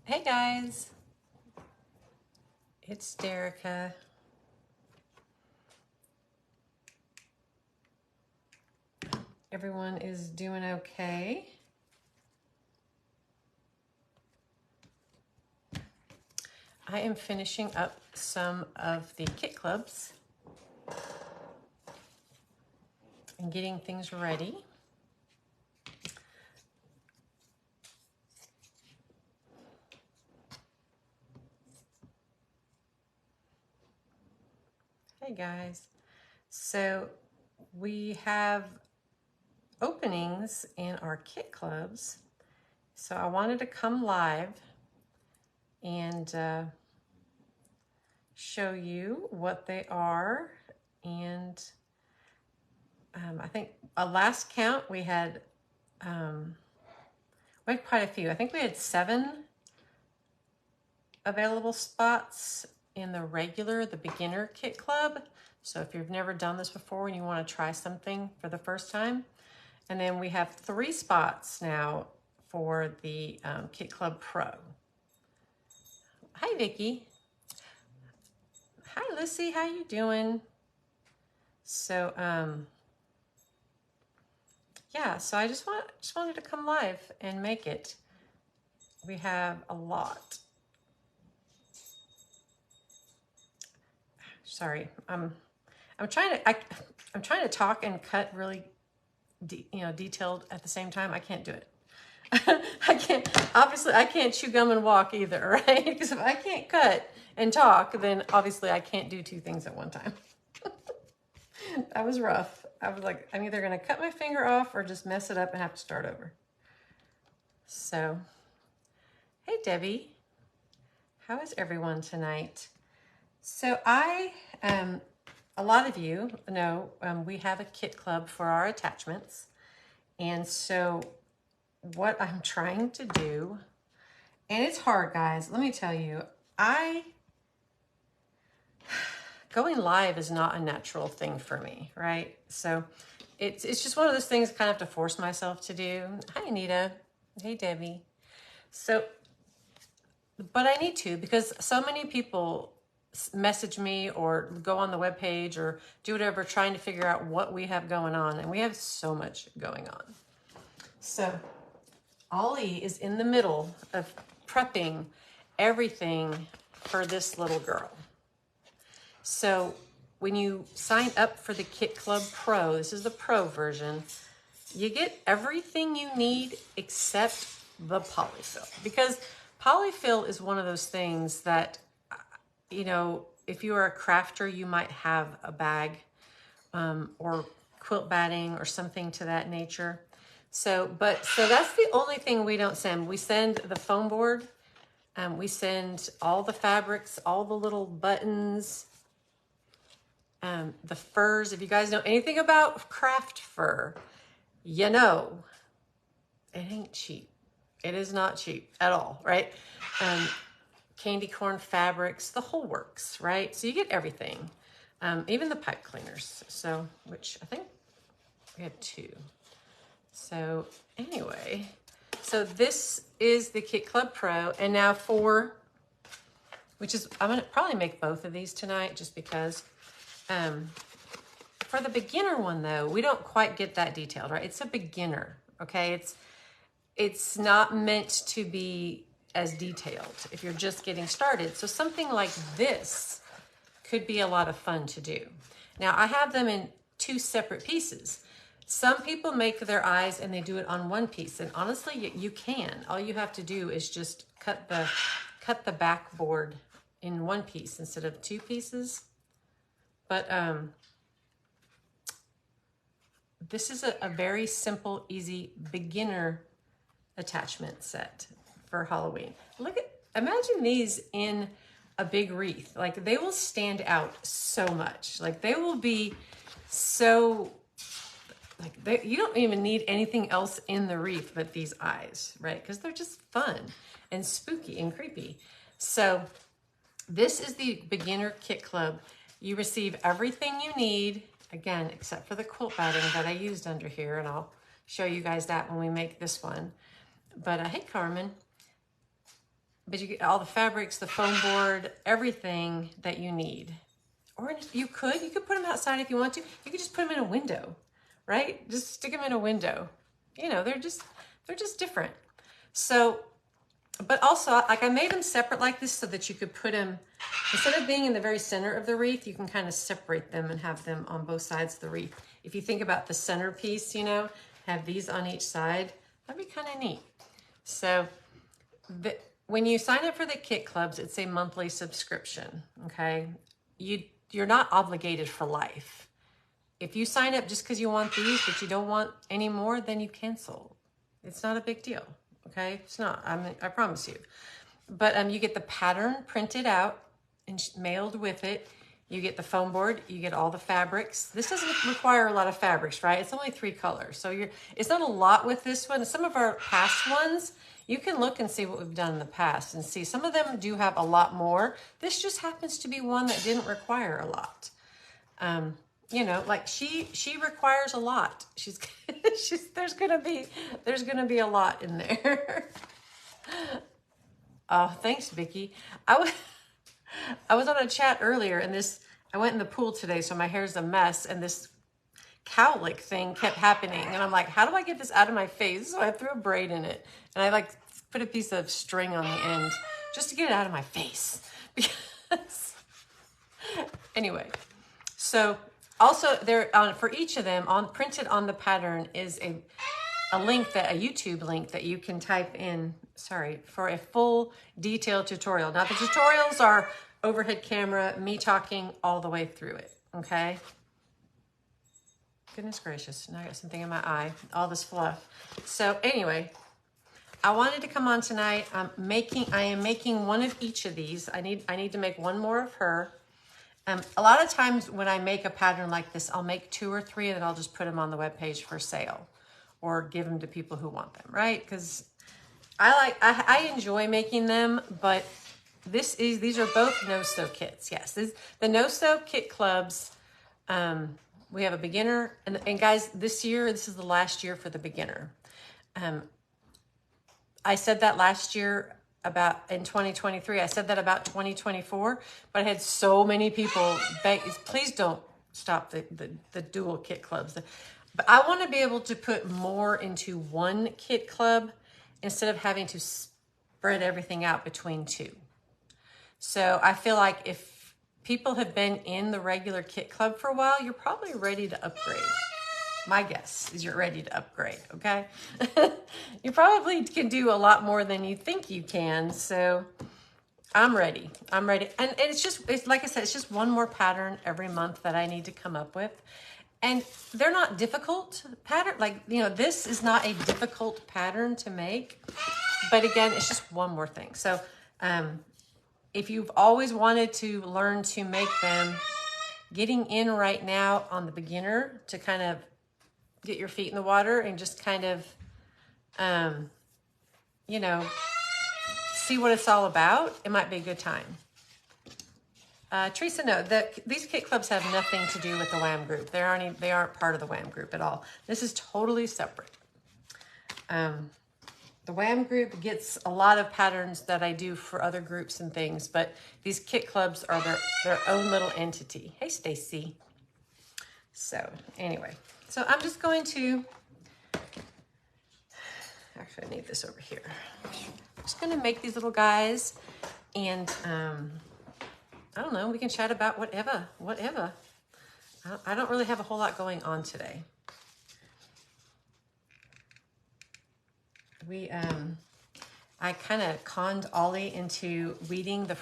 Hey guys, it's Derica. Everyone is doing okay. I am finishing up some of the kit clubs and getting things ready. Hey guys, so we have openings in our kit clubs. So I wanted to come live and show you what they are. And I think a last count we had quite a few. I think we had 7 available spots in the beginner kit club. So if you've never done this before and you want to try something for the first time. And then we have 3 spots now for the Kit Club Pro. Hi, Vicki. Hi, Lissy. How you doing? So, yeah, so I just wanted to come live and make it. We have a lot. Sorry, I'm trying to talk and cut really, detailed at the same time. I can't do it. I can't chew gum and walk either, right? Because if I can't cut and talk, then obviously I can't do 2 things at one time. That was rough. I was like, I'm either gonna cut my finger off or just mess it up and have to start over. So, hey Debbie, how is everyone tonight? So a lot of you know we have a kit club for our attachments. And so what I'm trying to do, and it's hard, guys, let me tell you, going live is not a natural thing for me, right? So it's just one of those things I kind of have to force myself to do. Hi, Anita. Hey, Debbie. So, but I need to, because so many people message me or go on the webpage or do whatever trying to figure out what we have going on, and we have so much going on. So Ollie is in the middle of prepping everything for this little girl. So when you sign up for the Kit Club Pro, this is the Pro version, you get everything you need except the polyfill. Because polyfill is one of those things that, if you are a crafter, you might have a bag or quilt batting or something to that nature. So that's the only thing we don't send. We send the foam board, we send all the fabrics, all the little buttons, the furs. If you guys know anything about craft fur, you know, it ain't cheap. It is not cheap at all, right? Candy corn fabrics, the whole works, right? So you get everything, even the pipe cleaners. So, which I think we had 2. So anyway, so this is the Kit Club Pro, and now I'm gonna probably make both of these tonight just because. For the beginner one though, we don't quite get that detailed, right? It's a beginner, okay? It's not meant to be as detailed if you're just getting started. So something like this could be a lot of fun to do. Now I have them in 2 separate pieces. Some people make their eyes and they do it on 1 piece, and honestly, you can. All you have to do is just cut the backboard in 1 piece instead of 2 pieces. But this is a very simple, easy beginner attachment set for Halloween. Imagine these in a big wreath. Like, they will stand out so much. Like, they will be so, you don't even need anything else in the wreath but these eyes, right? Because they're just fun and spooky and creepy. So this is the beginner kit club. You receive everything you need, again, except for the quilt batting that I used under here, and I'll show you guys that when we make this one. But hey, Carmen. but you get all the fabrics, the foam board, everything that you need. Or you could put them outside if you want to. You could just put them in a window, right? Just stick them in a window. You know, they're just different. So, but also, like, I made them separate like this so that you could put them, instead of being in the very center of the wreath, you can kind of separate them and have them on both sides of the wreath. If you think about the centerpiece, you know, have these on each side, that'd be kind of neat. So when you sign up for the kit clubs, it's a monthly subscription, okay? You're not obligated for life. If you sign up just because you want these, but you don't want any more, then you cancel. It's not a big deal, okay? It's not, I promise you. But you get the pattern printed out and mailed with it. You get the foam board, you get all the fabrics. This doesn't require a lot of fabrics, right? It's only 3 colors. So it's not a lot with this one. Some of our past ones, you can look and see what we've done in the past and see some of them do have a lot more. This just happens to be one that didn't require a lot. You know, like she requires a lot. There's gonna be a lot in there. Oh, thanks, Vicky. I was on a chat earlier, and I went in the pool today, so my hair's a mess, and this cowlick thing kept happening, and I'm like, how do I get this out of my face? So I threw a braid in it, and I like put a piece of string on the end just to get it out of my face. Because anyway, so also there for each of them, printed on the pattern is a YouTube link that you can type in, for a full detailed tutorial. Now the tutorials are overhead camera, me talking all the way through it, okay? Goodness gracious, now I got something in my eye, all this fluff. So anyway, I wanted to come on tonight. I am making one of each of these. I need to make one more of her. A lot of times when I make a pattern like this, I'll make 2 or 3 and then I'll just put them on the webpage for sale or give them to people who want them, right? Because I enjoy making them, but these are both no-sew kits. Yes, the no-sew kit clubs. We have a beginner, and guys, this is the last year for the beginner. I said that last year in 2023. I said that about 2024, but I had so many people beg, please don't stop the dual kit clubs. But I want to be able to put more into one kit club instead of having to spread everything out between 2. So I feel like if people have been in the regular kit club for a while, you're probably ready to upgrade. My guess is you're ready to upgrade, okay? You probably can do a lot more than you think you can, so I'm ready. And it's like I said, it's just one more pattern every month that I need to come up with. And they're not difficult pattern. Like, you know, this is not a difficult pattern to make, but again, it's just one more thing. So, if you've always wanted to learn to make them, getting in right now on the beginner to kind of get your feet in the water and just kind of, you know, see what it's all about, it might be a good time. Teresa, no, these kit clubs have nothing to do with the WAM group. They aren't part of the WAM group at all. This is totally separate. The WAM group gets a lot of patterns that I do for other groups and things, but these kit clubs are their own little entity. Hey, Stacy. So anyway, so I'm just going to, actually I need this over here. I'm just going to make these little guys, and I don't know, we can chat about whatever. I don't really have a whole lot going on today. I kind of conned Ollie into weeding the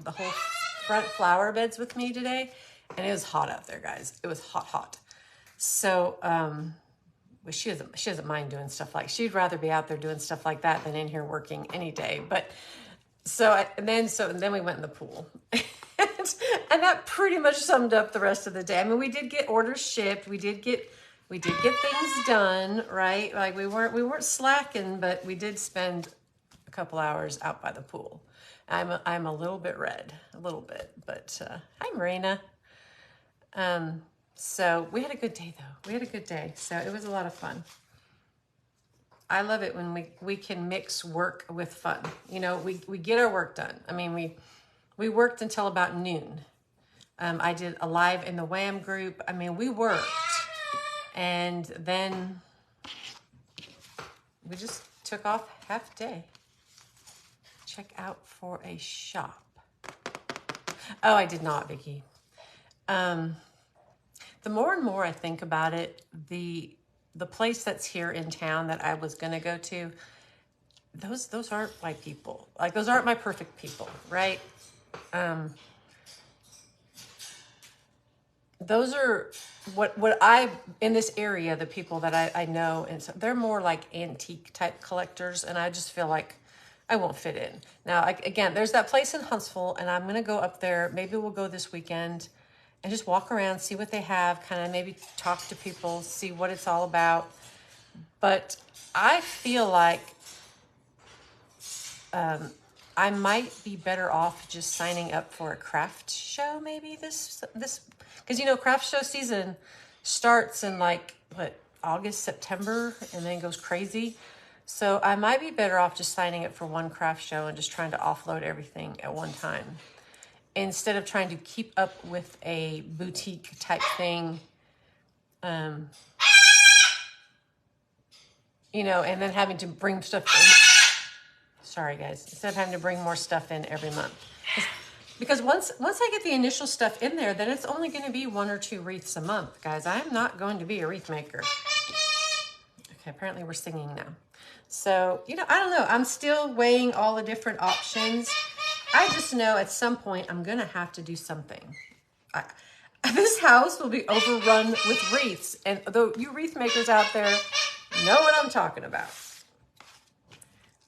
whole front flower beds with me today, and it was hot out there, guys. It was hot. So, well, she doesn't mind doing stuff she'd rather be out there doing stuff like that than in here working any day. But and then we went in the pool, and that pretty much summed up the rest of the day. I mean, we did get orders shipped. We did get things done, right? Like we weren't slacking, but we did spend a couple hours out by the pool. I'm a little bit red, but hi, Marina. So we had a good day though. So it was a lot of fun. I love it when we can mix work with fun. You know, we get our work done. I mean, we worked until about noon. I did a live in the Wham group. I mean, we worked. And then we just took off half day. Check out for a shop. Oh, I did not, Vicki. The more and more I think about it, the place that's here in town that I was going to go to, those aren't my people. Like, those aren't my perfect people, right? Those are what I, in this area, the people that I know, and so they're more like antique type collectors, and I just feel like I won't fit in. Now, again, there's that place in Huntsville, and I'm going to go up there. Maybe we'll go this weekend and just walk around, see what they have, kind of maybe talk to people, see what it's all about. But I feel like I might be better off just signing up for a craft show maybe this because, you know, craft show season starts in like, what, August, September, and then goes crazy. So I might be better off just signing up for one craft show and just trying to offload everything at one time, instead of trying to keep up with a boutique type thing, you know, and then having to bring stuff in. Sorry, guys. Instead of having to bring more stuff in every month. Because once I get the initial stuff in there, then it's only going to be 1 or 2 wreaths a month, guys. I'm not going to be a wreath maker. Okay, apparently we're singing now. So, you know, I don't know. I'm still weighing all the different options. I just know at some point I'm going to have to do something. This house will be overrun with wreaths. And though you wreath makers out there know what I'm talking about.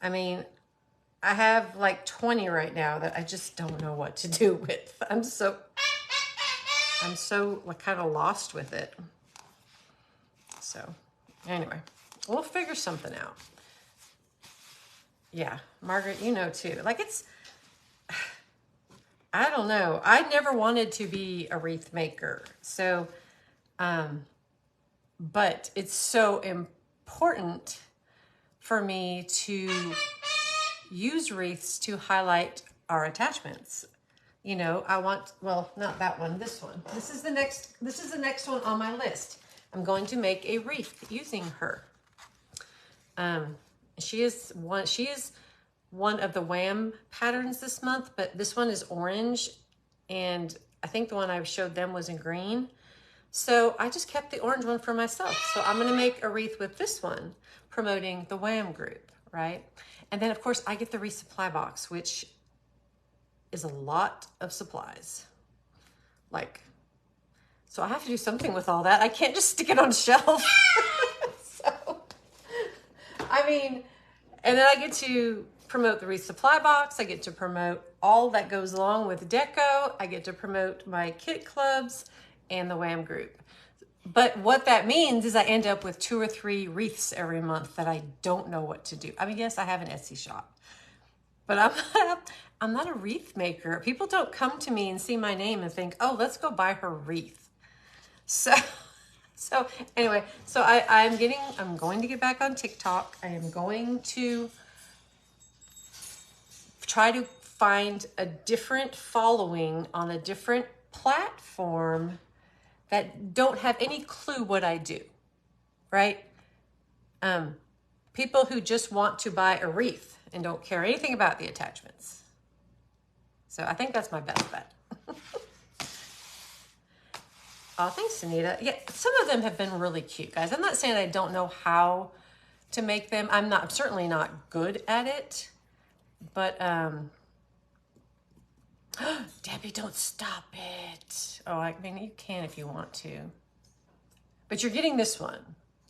I mean, I have like 20 right now that I just don't know what to do with. I'm so like kind of lost with it. So anyway, we'll figure something out. Yeah, Margaret, you know too. Like, it's, I don't know. I never wanted to be a wreath maker. So, but it's so important for me to use wreaths to highlight our attachments. You know, I want, well, not that one, this one. This is the next one on my list. I'm going to make a wreath using her. She is one of the Wham patterns this month, but this one is orange, and I think the one I showed them was in green. So I just kept the orange one for myself. So I'm going to make a wreath with this one, promoting the Wham group, right? And then, of course, I get the resupply box, which is a lot of supplies. Like, so I have to do something with all that. I can't just stick it on a shelf. So, I mean, and then I get to promote the resupply box. I get to promote all that goes along with deco. I get to promote my kit clubs and the Wham group. But what that means is I end up with 2 or 3 wreaths every month that I don't know what to do. I mean, yes, I have an Etsy shop, but I'm not a wreath maker. People don't come to me and see my name and think, oh, let's go buy her wreath. So anyway, so I'm going to get back on TikTok. I am going to try to find a different following on a different platform that don't have any clue what I do, right? People who just want to buy a wreath and don't care anything about the attachments. So I think that's my best bet. Oh, thanks, Anita. Yeah, some of them have been really cute, guys. I'm not saying I don't know how to make them. I'm certainly not good at it, but Debbie, don't stop it. Oh, I mean, you can if you want to. But you're getting this one.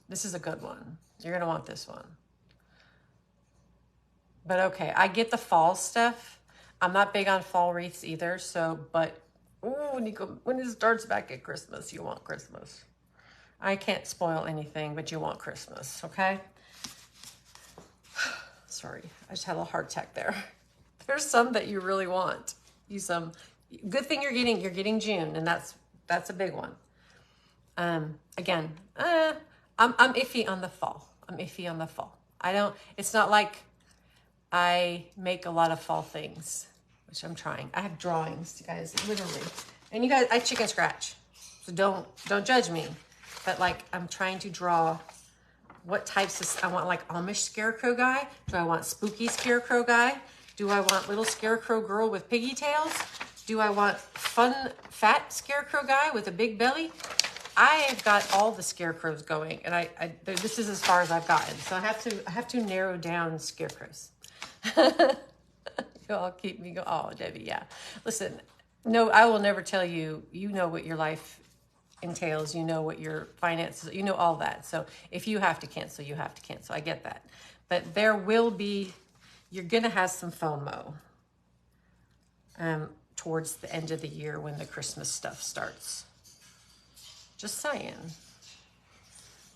This is a good one. You're going to want this one. But okay, I get the fall stuff. I'm not big on fall wreaths either, so, but, ooh, when it starts back at Christmas, you want Christmas. I can't spoil anything, but you want Christmas, okay? Sorry, I just had a little heart attack there. There's some that you really want. Good thing you're getting June, and that's a big one. Again, I'm iffy on the fall. It's not like I make a lot of fall things, which I'm trying. I have drawings, you guys, literally. And you guys, I chicken scratch. So don't judge me. But like, I'm trying to draw what types of, I want like Amish scarecrow guy. Do I want spooky scarecrow guy? Do I want little scarecrow girl with piggy tails? Do I want fun, fat scarecrow guy with a big belly? I've got all the scarecrows going, and this is as far as I've gotten. So I have to narrow down scarecrows. You'll all keep me going. Oh, Debbie, yeah. Listen, no, I will never tell you. You know what your life entails. You know what your finances. You know all that. So if you have to cancel, you have to cancel. I get that, but there will be. You're gonna have some FOMO. Towards the end of the year when the Christmas stuff starts. Just saying.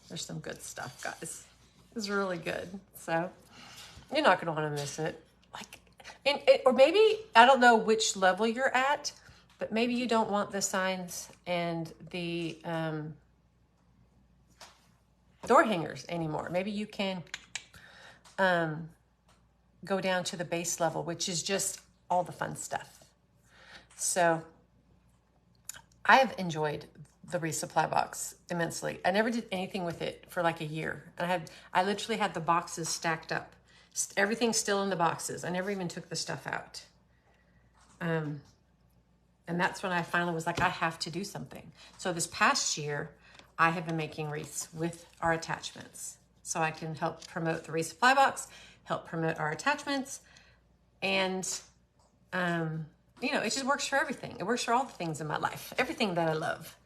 There's some good stuff, guys. It's really good. So you're not going to want to miss it. Or maybe, I don't know which level you're at, but maybe you don't want the signs and the door hangers anymore. Maybe you can go down to the base level, which is just all the fun stuff. So I have enjoyed the resupply box immensely. I never did anything with it for like a year. And I literally had the boxes stacked up. Everything's still in the boxes. I never even took the stuff out. And that's when I finally was like, I have to do something. So this past year, I have been making wreaths with our attachments. So I can help promote the resupply box, help promote our attachments, and you know, it just works for everything. It works for all the things in my life. Everything that I love.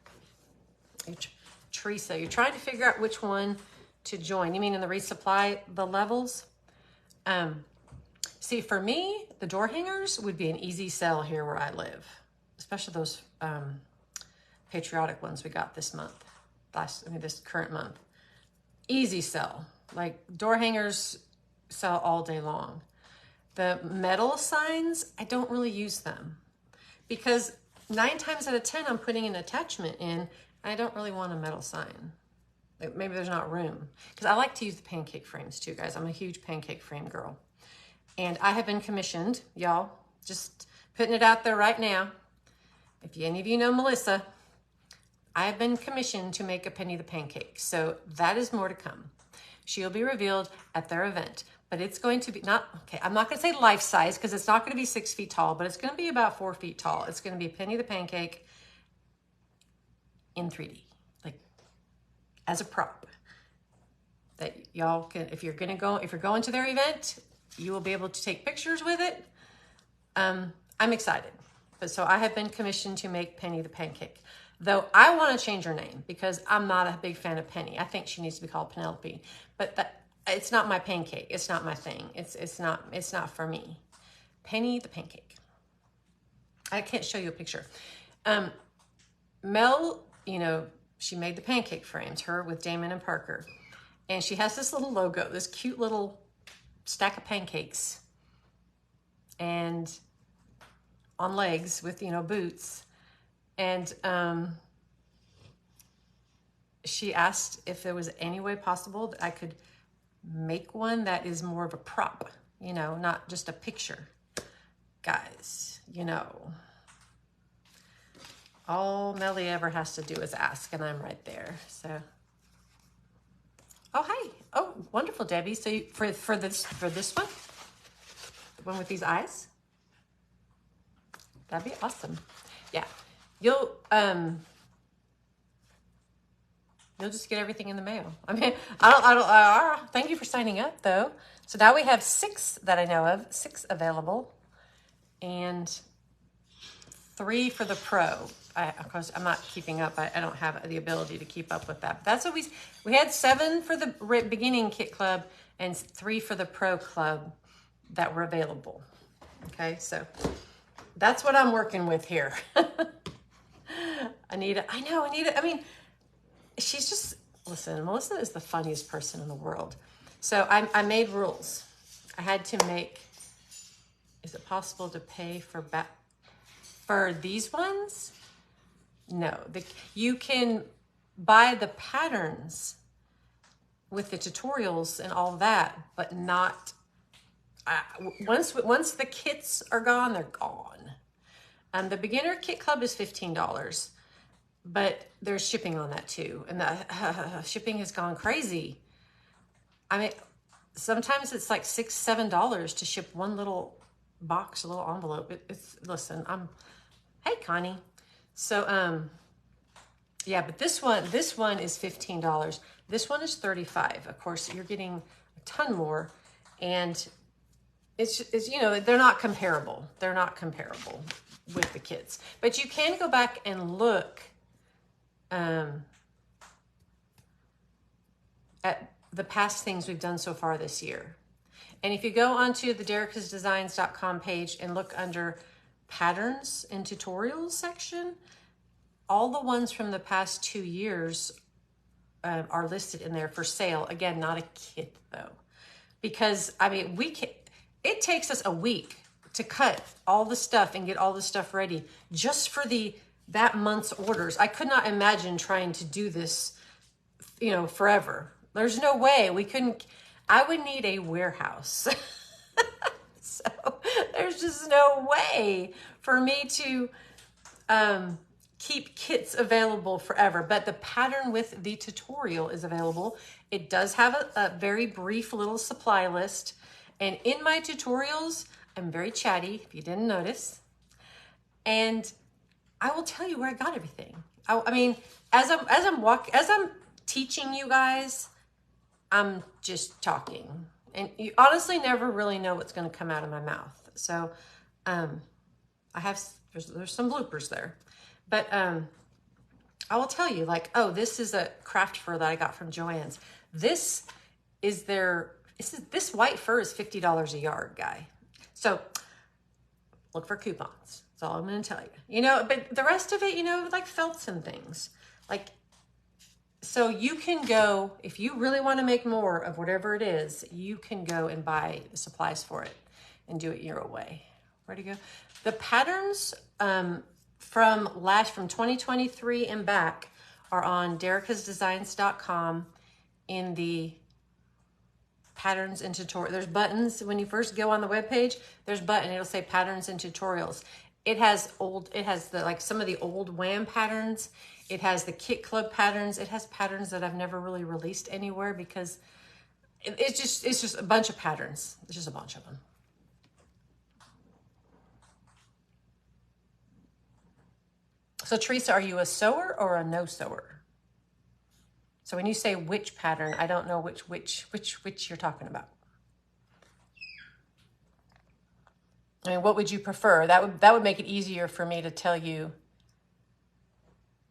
Teresa, you're trying to figure out which one to join. You mean in the resupply, the levels? See, for me, the door hangers would be an easy sell here where I live. Especially those patriotic ones we got this month. This current month. Easy sell. Like, door hangers sell all day long. The metal signs, I don't really use them because 9 times out of 10, I'm putting an attachment in. I don't really want a metal sign. Maybe there's not room because I like to use the pancake frames too, guys. I'm a huge pancake frame girl. And I have been commissioned, y'all, just putting it out there right now. If any of you know Melissa, I have been commissioned to make a Penny the Pancake. So that is more to come. She'll be revealed at their event. But it's going to be I'm not going to say life size because it's not going to be 6 feet tall, but it's going to be about 4 feet tall. It's going to be Penny the Pancake in 3D, like as a prop that y'all can, if you're going to their event, you will be able to take pictures with it. I'm excited. But so I have been commissioned to make Penny the Pancake. Though I want to change her name because I'm not a big fan of Penny. I think she needs to be called Penelope. But it's not my pancake. It's not my thing. It's not for me. Penny the Pancake. I can't show you a picture. Mel, you know, she made the pancake frames, her with Damon and Parker. And she has this little logo, this cute little stack of pancakes. And on legs with, you know, boots. And she asked if there was any way possible that I could make one that is more of a prop, you know, not just a picture. Guys, you know, all Melly ever has to do is ask, and I'm right there. So, oh, hey. Oh, wonderful, Debbie. So for this one, the one with these eyes, that'd be awesome. Yeah. You'll just get everything in the mail. I mean, thank you for signing up though. So now we have 6 that I know of, 6 available and 3 for the pro. Of course, I'm not keeping up. I don't have the ability to keep up with that. But that's what we had 7 for the beginning kit club and 3 for the pro club that were available. Okay, so that's what I'm working with here. Anita, I mean, she's just, listen, Melissa is the funniest person in the world. So I made rules. I had to make, is it possible to pay for these ones? No, you can buy the patterns with the tutorials and all that, but not, once the kits are gone, they're gone. The beginner kit club is $15, but there's shipping on that too. And the shipping has gone crazy. I mean, sometimes it's like $6, $7 to ship one little box, a little envelope. Listen, hey Connie. So, yeah, but this one is $15. This one is $35. Of course, you're getting a ton more, and it's they're not comparable. They're not comparable with the kits. But you can go back and look at the past things we've done so far this year. And if you go onto the derrickasdesigns.com page and look under patterns and tutorials section, all the ones from the past 2 years are listed in there for sale. Again, not a kit though, because I mean, it takes us a week to cut all the stuff and get all the stuff ready just for that month's orders. I could not imagine trying to do this, forever. There's no way we couldn't. I would need a warehouse. So there's just no way for me to keep kits available forever. But the pattern with the tutorial is available. It does have a very brief little supply list. And in my tutorials, I'm very chatty, if you didn't notice. And I will tell you where I got everything. I mean, as I'm teaching you guys, I'm just talking. And you honestly never really know what's going to come out of my mouth. So there's some bloopers there. But I will tell you, like, oh, this is a craft fur that I got from Joann's. This white fur is $50 a yard, guy. So look for coupons. That's all I'm going to tell you. But the rest of it, like felts and things. Like, so you can go, if you really want to make more of whatever it is, you can go and buy the supplies for it and do it your own way. Where'd it go? The patterns from 2023 and back are on derrickasdesigns.com in the patterns and tutorials. There's buttons. When you first go on the webpage, there's a button. It'll say patterns and tutorials. It has some of the old Wham patterns. It has the Kit Club patterns. It has patterns that I've never really released anywhere because it's just a bunch of patterns. It's just a bunch of them. So Teresa, are you a sewer or a no sewer? So when you say which pattern, I don't know which you're talking about. I mean, what would you prefer? That would make it easier for me to tell you,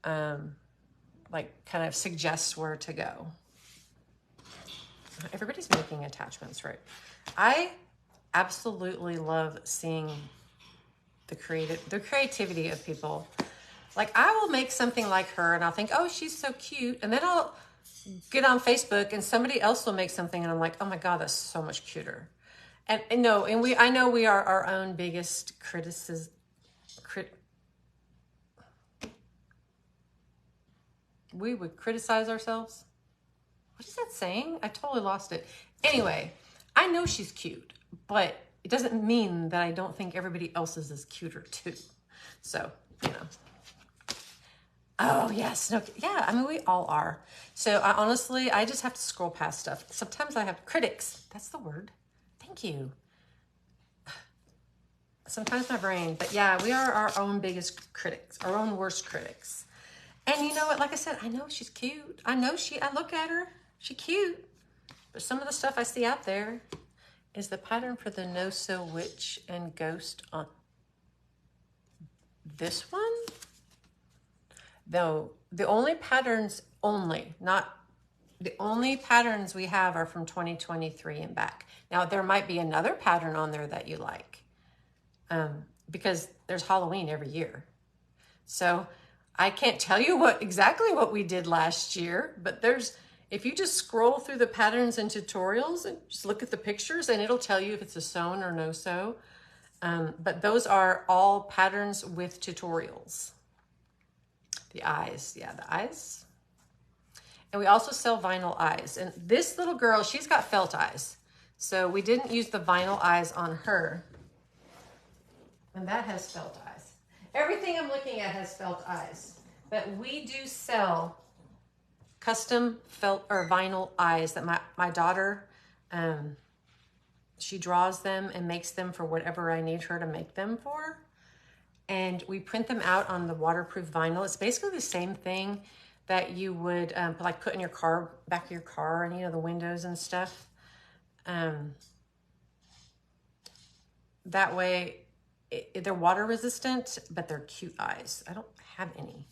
like kind of suggest where to go. Everybody's making attachments, right? I absolutely love seeing the creativity of people. Like, I will make something like her and I'll think, oh, she's so cute. And then I'll get on Facebook and somebody else will make something and I'm like, oh my God, that's so much cuter. I know we are our own biggest we would criticize ourselves. What is that saying? I totally lost it. Anyway, I know she's cute, but it doesn't mean that I don't think everybody else's is cuter too. So, Oh, yes. No, yeah, I mean, we all are. So I just have to scroll past stuff. Sometimes I have critics. That's the word. Thank you. Sometimes my brain, but yeah, we are our own biggest critics, our own worst critics. And you know what? Like I said, I know she's cute. I look at her. She's cute. But some of the stuff I see out there is the pattern for the no-sew witch and ghost on this one. Though the only patterns we have are from 2023 and back. Now there might be another pattern on there that you like, because there's Halloween every year. So I can't tell you exactly what we did last year, but if you just scroll through the patterns and tutorials and just look at the pictures, and it'll tell you if it's a sewn or no sew. But those are all patterns with tutorials. The eyes, yeah, the eyes. And we also sell vinyl eyes. And this little girl, she's got felt eyes. So we didn't use the vinyl eyes on her. And that has felt eyes. Everything I'm looking at has felt eyes. But we do sell custom felt or vinyl eyes that my daughter, she draws them and makes them for whatever I need her to make them for. And we print them out on the waterproof vinyl. It's basically the same thing that you would like put in your car, back of your car, and you know, the windows and stuff. That way they're water resistant, but they're cute eyes. I don't have any.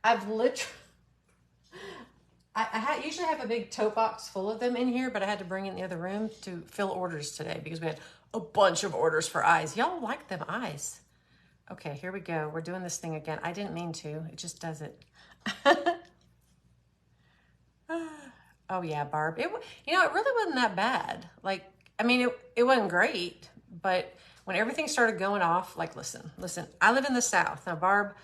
I've literally, I usually have a big tote box full of them in here, but I had to bring it in the other room to fill orders today because we had a bunch of orders for eyes. Y'all like them eyes. Okay, here we go. We're doing this thing again. I didn't mean to. It just does it. Oh yeah, Barb. It really wasn't that bad. Like, I mean, it wasn't great, but when everything started going off, like, listen, I live in the South. Now, Barb,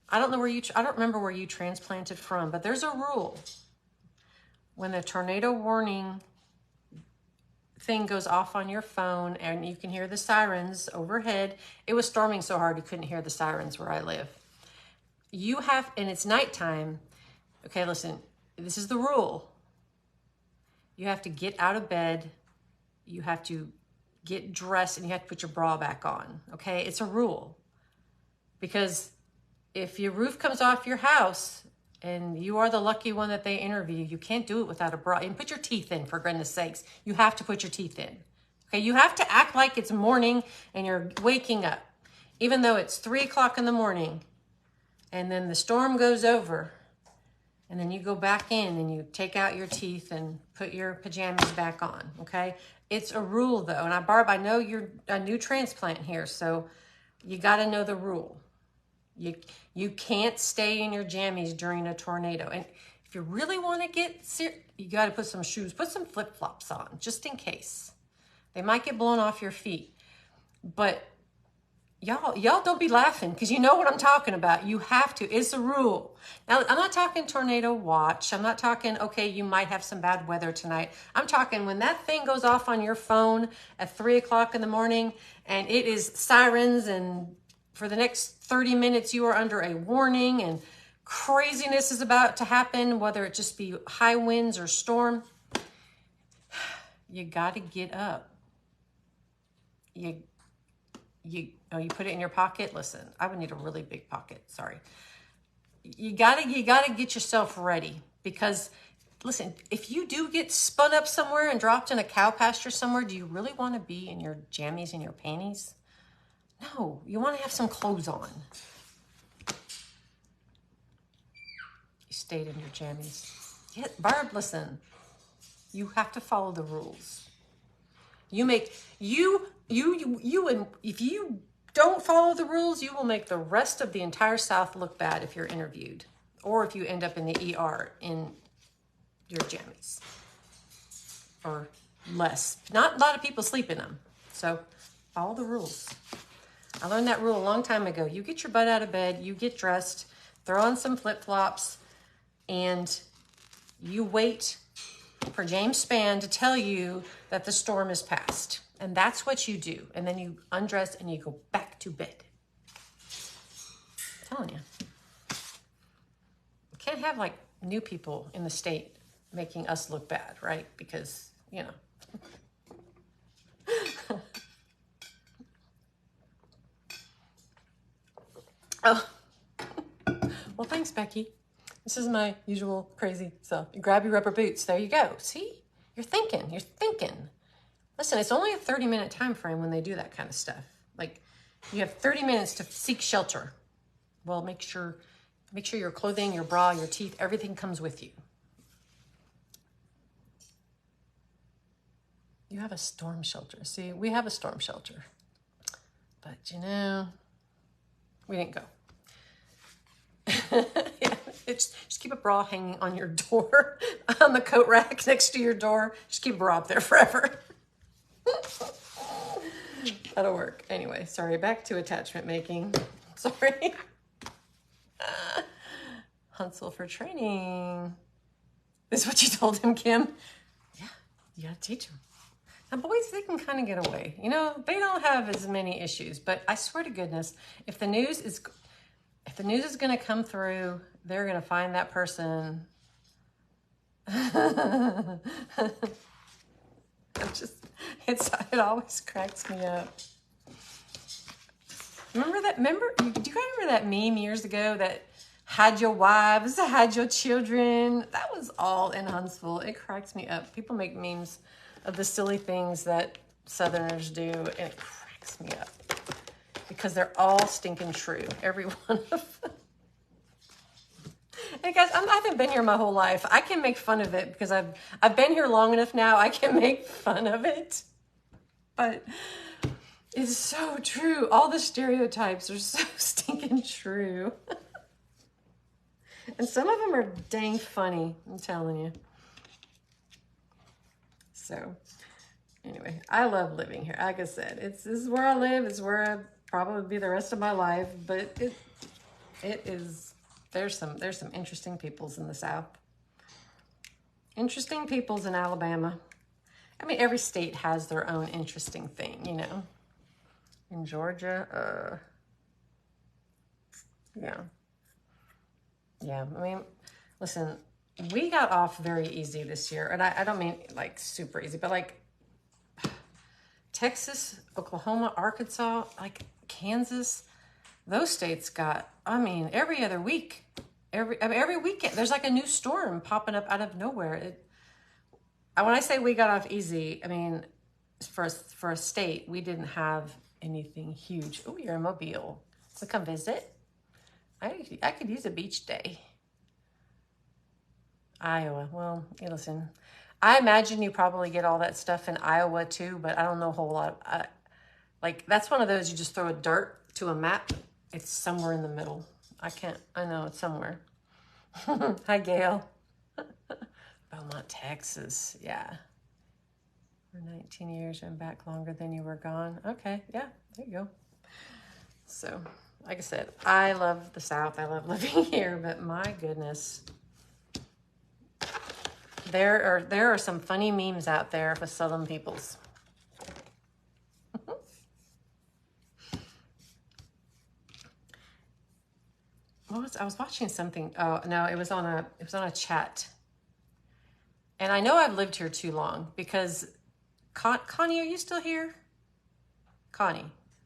I don't remember where you transplanted from, but there's a rule. When the tornado warning thing goes off on your phone and you can hear the sirens overhead, it was storming so hard you couldn't hear the sirens where I live. And it's nighttime. Okay, listen, this is the rule. You have to get out of bed. You have to get dressed and you have to put your bra back on. Okay, it's a rule. Because if your roof comes off your house and you are the lucky one that they interview, you can't do it without a bra. And put your teeth in, for goodness sakes. You have to put your teeth in. Okay, you have to act like it's morning and you're waking up. Even though it's 3 o'clock in the morning and then the storm goes over and then you go back in and you take out your teeth and put your pajamas back on, okay? It's a rule though. And Barb, I know you're a new transplant here, so you gotta know the rule. You can't stay in your jammies during a tornado. And if you really want to get serious, you got to put some shoes, put some flip-flops on, just in case. They might get blown off your feet. But y'all don't be laughing, because you know what I'm talking about. You have to. It's a rule. Now, I'm not talking tornado watch. I'm not talking, okay, you might have some bad weather tonight. I'm talking when that thing goes off on your phone at 3 o'clock in the morning and it is sirens, and for the next 30 minutes, you are under a warning and craziness is about to happen, whether it just be high winds or storm. You got to get up. You put it in your pocket. Listen, I would need a really big pocket. Sorry. You gotta get yourself ready, because listen, if you do get spun up somewhere and dropped in a cow pasture somewhere, do you really want to be in your jammies and your panties? No, you want to have some clothes on. You stayed in your jammies. Yeah, Barb, listen, you have to follow the rules. If you don't follow the rules, you will make the rest of the entire South look bad if you're interviewed, or if you end up in the ER in your jammies, or less. Not a lot of people sleep in them, so follow the rules. I learned that rule a long time ago. You get your butt out of bed, you get dressed, throw on some flip-flops, and you wait for James Spann to tell you that the storm is past. And that's what you do. And then you undress and you go back to bed. I'm telling you. You can't have like new people in the state making us look bad, right? Because, you know. Oh, well, thanks, Becky. This is my usual crazy self. You grab your rubber boots. There you go. See? You're thinking. Listen, it's only a 30-minute time frame when they do that kind of stuff. Like, you have 30 minutes to seek shelter. Well, make sure your clothing, your bra, your teeth, everything comes with you. You have a storm shelter. See, we have a storm shelter. But, we didn't go. Yeah, just keep a bra hanging on your door, on the coat rack next to your door. Just keep a bra up there forever. That'll work. Anyway, sorry, back to attachment making. Sorry. Huntsville for training. This is what you told him, Kim? Yeah, you gotta teach him. Now, boys, they can kind of get away. You know, they don't have as many issues, but I swear to goodness, if the news is going to come through, they're going to find that person. It always cracks me up. Remember, do you guys remember that meme years ago that had your wives, had your children? That was all in Huntsville. It cracks me up. People make memes of the silly things that Southerners do, and it cracks me up because they're all stinking true, every one of them. And guys, I haven't been here my whole life. I can make fun of it because I've been here long enough now. I can make fun of it, but it's so true. All the stereotypes are so stinking true. And some of them are dang funny, I'm telling you. So, anyway, I love living here. Like I said, this is where I live. It's where I probably be the rest of my life. But it is. There's some interesting peoples in the South. Interesting peoples in Alabama. I mean, every state has their own interesting thing, you know. In Georgia, yeah. I mean, listen. We got off very easy this year, and I don't mean like super easy, but like Texas, Oklahoma, Arkansas, like Kansas, those states got, I mean, every other week, every weekend, there's like a new storm popping up out of nowhere. When I say we got off easy, I mean, for a state, we didn't have anything huge. Oh, you're in Mobile. So come visit. I could use a beach day. Iowa. Well, listen, I imagine you probably get all that stuff in Iowa too, but I don't know a whole lot. Like, that's one of those, you just throw a dart to a map. It's somewhere in the middle. I know it's somewhere. Hi, Gail. Beaumont, Texas. Yeah. For 19 years, I'm back longer than you were gone. Okay. Yeah, there you go. So, like I said, I love the South. I love living here, but my goodness. There are some funny memes out there with Southern peoples. I was watching something. Oh no, it was on a chat. And I know I've lived here too long because Connie, are you still here? Connie,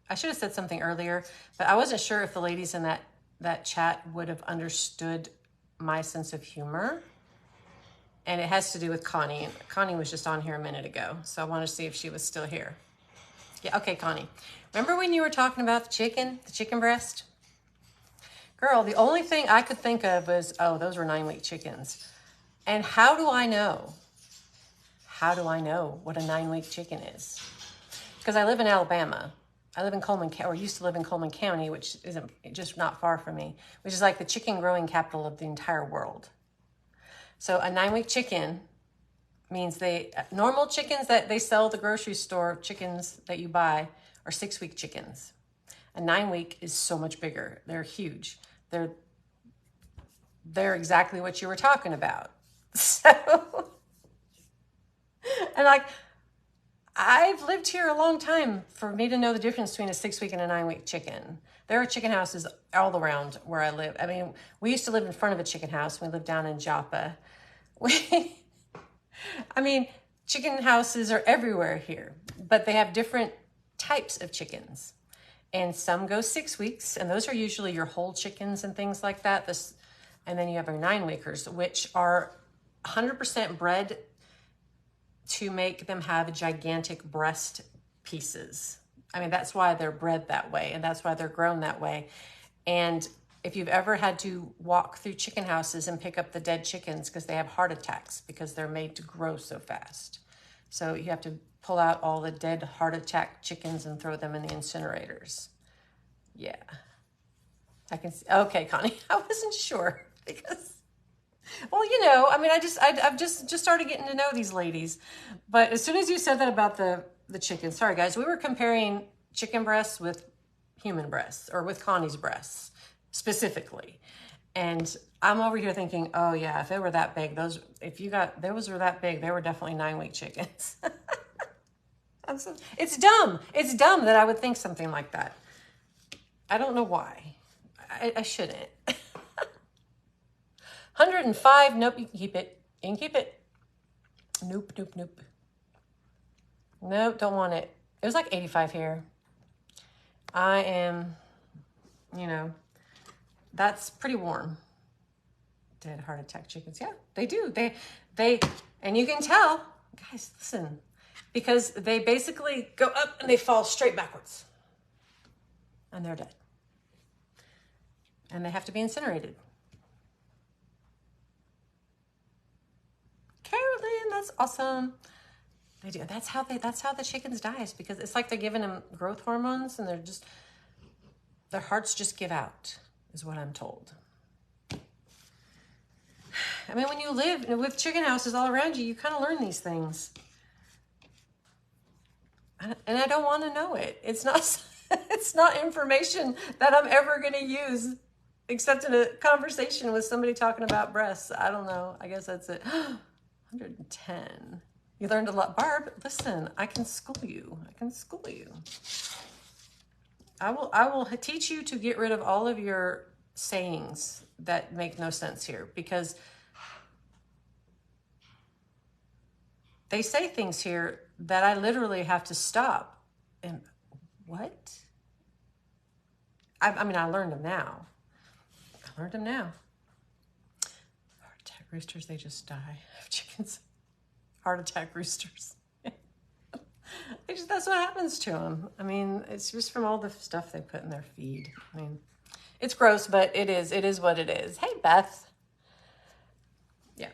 I should have said something earlier, but I wasn't sure if the ladies in that chat would have understood my sense of humor. And it has to do with Connie. Connie was just on here a minute ago, so I wanted to see if she was still here. Yeah, okay, Connie. Remember when you were talking about the chicken breast? Girl, the only thing I could think of was, oh, those were 9-week chickens. And how do I know? How do I know what a 9-week chicken is? Because I live in Alabama. I live in Coleman, or used to live in Coleman County, which isn't just not far from me, which is like the chicken growing capital of the entire world. So a 9-week chicken means normal chickens that they sell at the grocery store, chickens that you buy, are 6-week chickens. A 9-week is so much bigger. They're huge. They're exactly what you were talking about. So, and like, I've lived here a long time for me to know the difference between a 6-week and a 9-week chicken. There are chicken houses all around where I live. I mean, we used to live in front of a chicken house. We lived down in Joppa. I mean, chicken houses are everywhere here, but they have different types of chickens. And some go 6 weeks, and those are usually your whole chickens and things like that. And then you have your 9-weekers, which are 100% bred to make them have gigantic breast pieces. I mean, that's why they're bred that way, and that's why they're grown that way. And if you've ever had to walk through chicken houses and pick up the dead chickens because they have heart attacks because they're made to grow so fast. So you have to pull out all the dead heart attack chickens and throw them in the incinerators. Yeah. I can see. Okay, Connie, I wasn't sure because, well, I mean, I've just started getting to know these ladies. But as soon as you said that about the chicken, sorry guys, we were comparing chicken breasts with human breasts, or with Connie's breasts specifically. And I'm over here thinking, oh yeah, if they were that big, those were that big, they were definitely 9-week chickens. It's dumb. It's dumb that I would think something like that. I don't know why. I shouldn't. 105, nope, you can keep it. You can keep it. Nope, nope, nope. Nope, don't want it. It was like 85 here. I am, that's pretty warm. Dead heart attack chickens. Yeah, they do. They, and you can tell, guys, listen, because they basically go up and they fall straight backwards. And they're dead. And they have to be incinerated. Carolyn, that's awesome. They do. That's how the chickens die, is because it's like they're giving them growth hormones and their hearts just give out, is what I'm told. I mean, when you live with chicken houses all around you, you kind of learn these things. And I don't want to know it. It's not information that I'm ever going to use, except in a conversation with somebody talking about breasts. I don't know. I guess that's it. 110. You learned a lot. Barb, listen, I can school you. I will teach you to get rid of all of your sayings that make no sense here, because they say things here that I literally have to stop. And what? I mean, I learned them now. Heart attack roosters, they just die. Chickens, heart attack roosters. That's what happens to them. I mean, it's just from all the stuff they put in their feed. I mean, it's gross, but it is what it is. Hey, Beth. Yeah.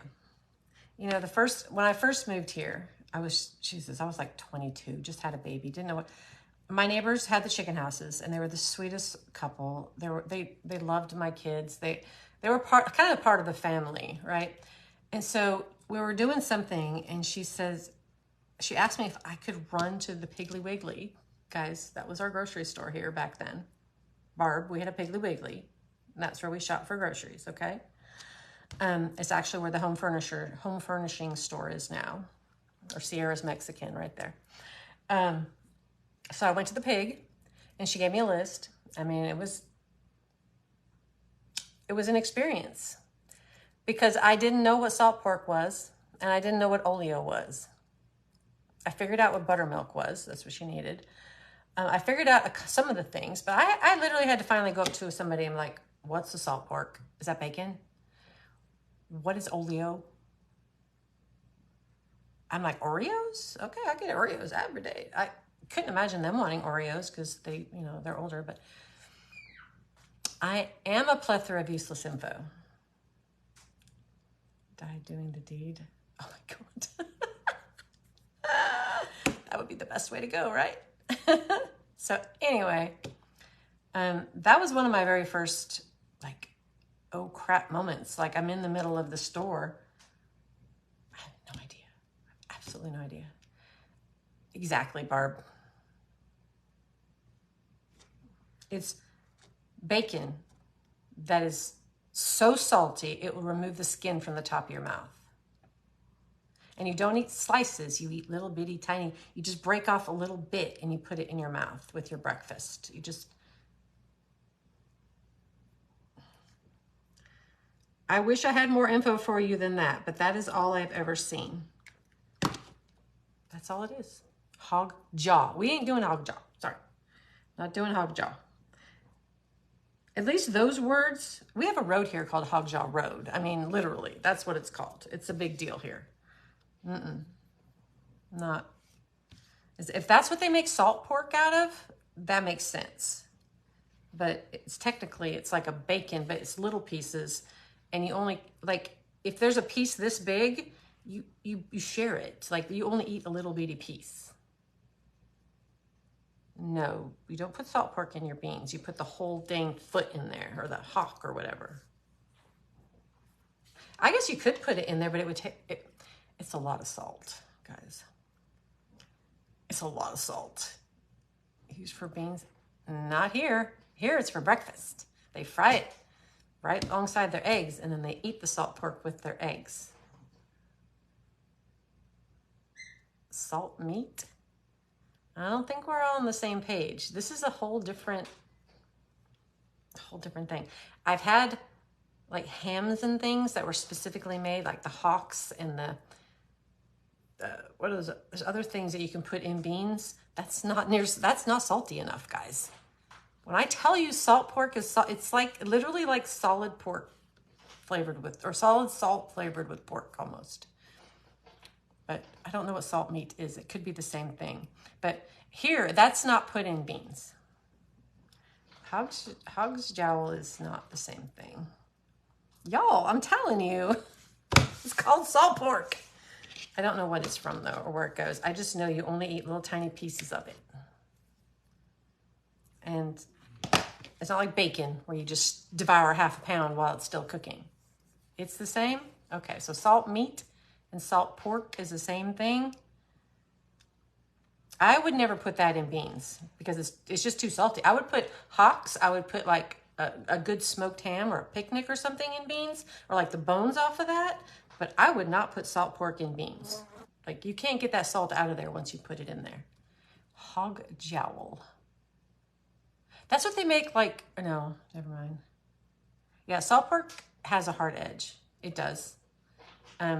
When I first moved here, I was like 22, just had a baby, didn't know what. My neighbors had the chicken houses, and they were the sweetest couple. They loved my kids. They were kind of part of the family, right? And so we were doing something, and she asked me if I could run to the Piggly Wiggly. Guys, that was our grocery store here back then. Barb, we had a Piggly Wiggly, and that's where we shop for groceries, okay? It's actually where the home furnishing store is now, or Sierra's Mexican right there. So I went to the pig, and she gave me a list. I mean, it was an experience, because I didn't know what salt pork was, and I didn't know what oleo was. I figured out what buttermilk was. That's what she needed. I figured out some of the things, but I literally had to finally go up to somebody and like, what's the salt pork? Is that bacon? What is oleo? I'm like, Oreos? Okay, I get Oreos every day. I couldn't imagine them wanting Oreos because they're older, but I am a plethora of useless info. Died doing the deed. Oh my God. That would be the best way to go, right? So anyway, that was one of my very first, like, oh crap moments. Like, I'm in the middle of the store. I have no idea. Absolutely no idea. Exactly, Barb. It's bacon that is so salty, it will remove the skin from the top of your mouth. And you don't eat slices, you eat little bitty tiny, you just break off a little bit and you put it in your mouth with your breakfast. I wish I had more info for you than that, but that is all I've ever seen. That's all it is. Hog jaw. We ain't doing hog jaw. Sorry. Not doing hog jaw. At least those words, we have a road here called Hog Jaw Road. I mean, literally, that's what it's called. It's a big deal here. Not. If that's what they make salt pork out of, that makes sense. But it's like a bacon, but it's little pieces. And you only, like, if there's a piece this big, you share it. Like, you only eat a little bitty piece. No, you don't put salt pork in your beans. You put the whole dang foot in there, or the hock or whatever. I guess you could put it in there, but it would take it. It's a lot of salt, guys. It's a lot of salt. Used for beans? Not here. Here it's for breakfast. They fry it right alongside their eggs, and then they eat the salt pork with their eggs. Salt meat? I don't think we're all on the same page. This is a whole different thing. I've had like hams and things that were specifically made, like the hocks and the what are those? There's other things that you can put in beans. That's not salty enough, guys. When I tell you salt pork is it's like literally like solid pork flavored with, or solid salt flavored with pork almost. But I don't know what salt meat is. It could be the same thing. But here, that's not put in beans. Hog's jowl is not the same thing. Y'all, I'm telling you, it's called salt pork. I don't know what it's from though, or where it goes. I just know you only eat little tiny pieces of it. And it's not like bacon where you just devour half a pound while it's still cooking. It's the same? Okay, so salt meat and salt pork is the same thing. I would never put that in beans because it's just too salty. I would put hocks. I would put like a good smoked ham or a picnic or something in beans, or like the bones off of that. But I would not put salt pork in beans. Like you can't get that salt out of there once you put it in there. Hog jowl. That's what they make like, no, never mind. Yeah, salt pork has a hard edge. It does.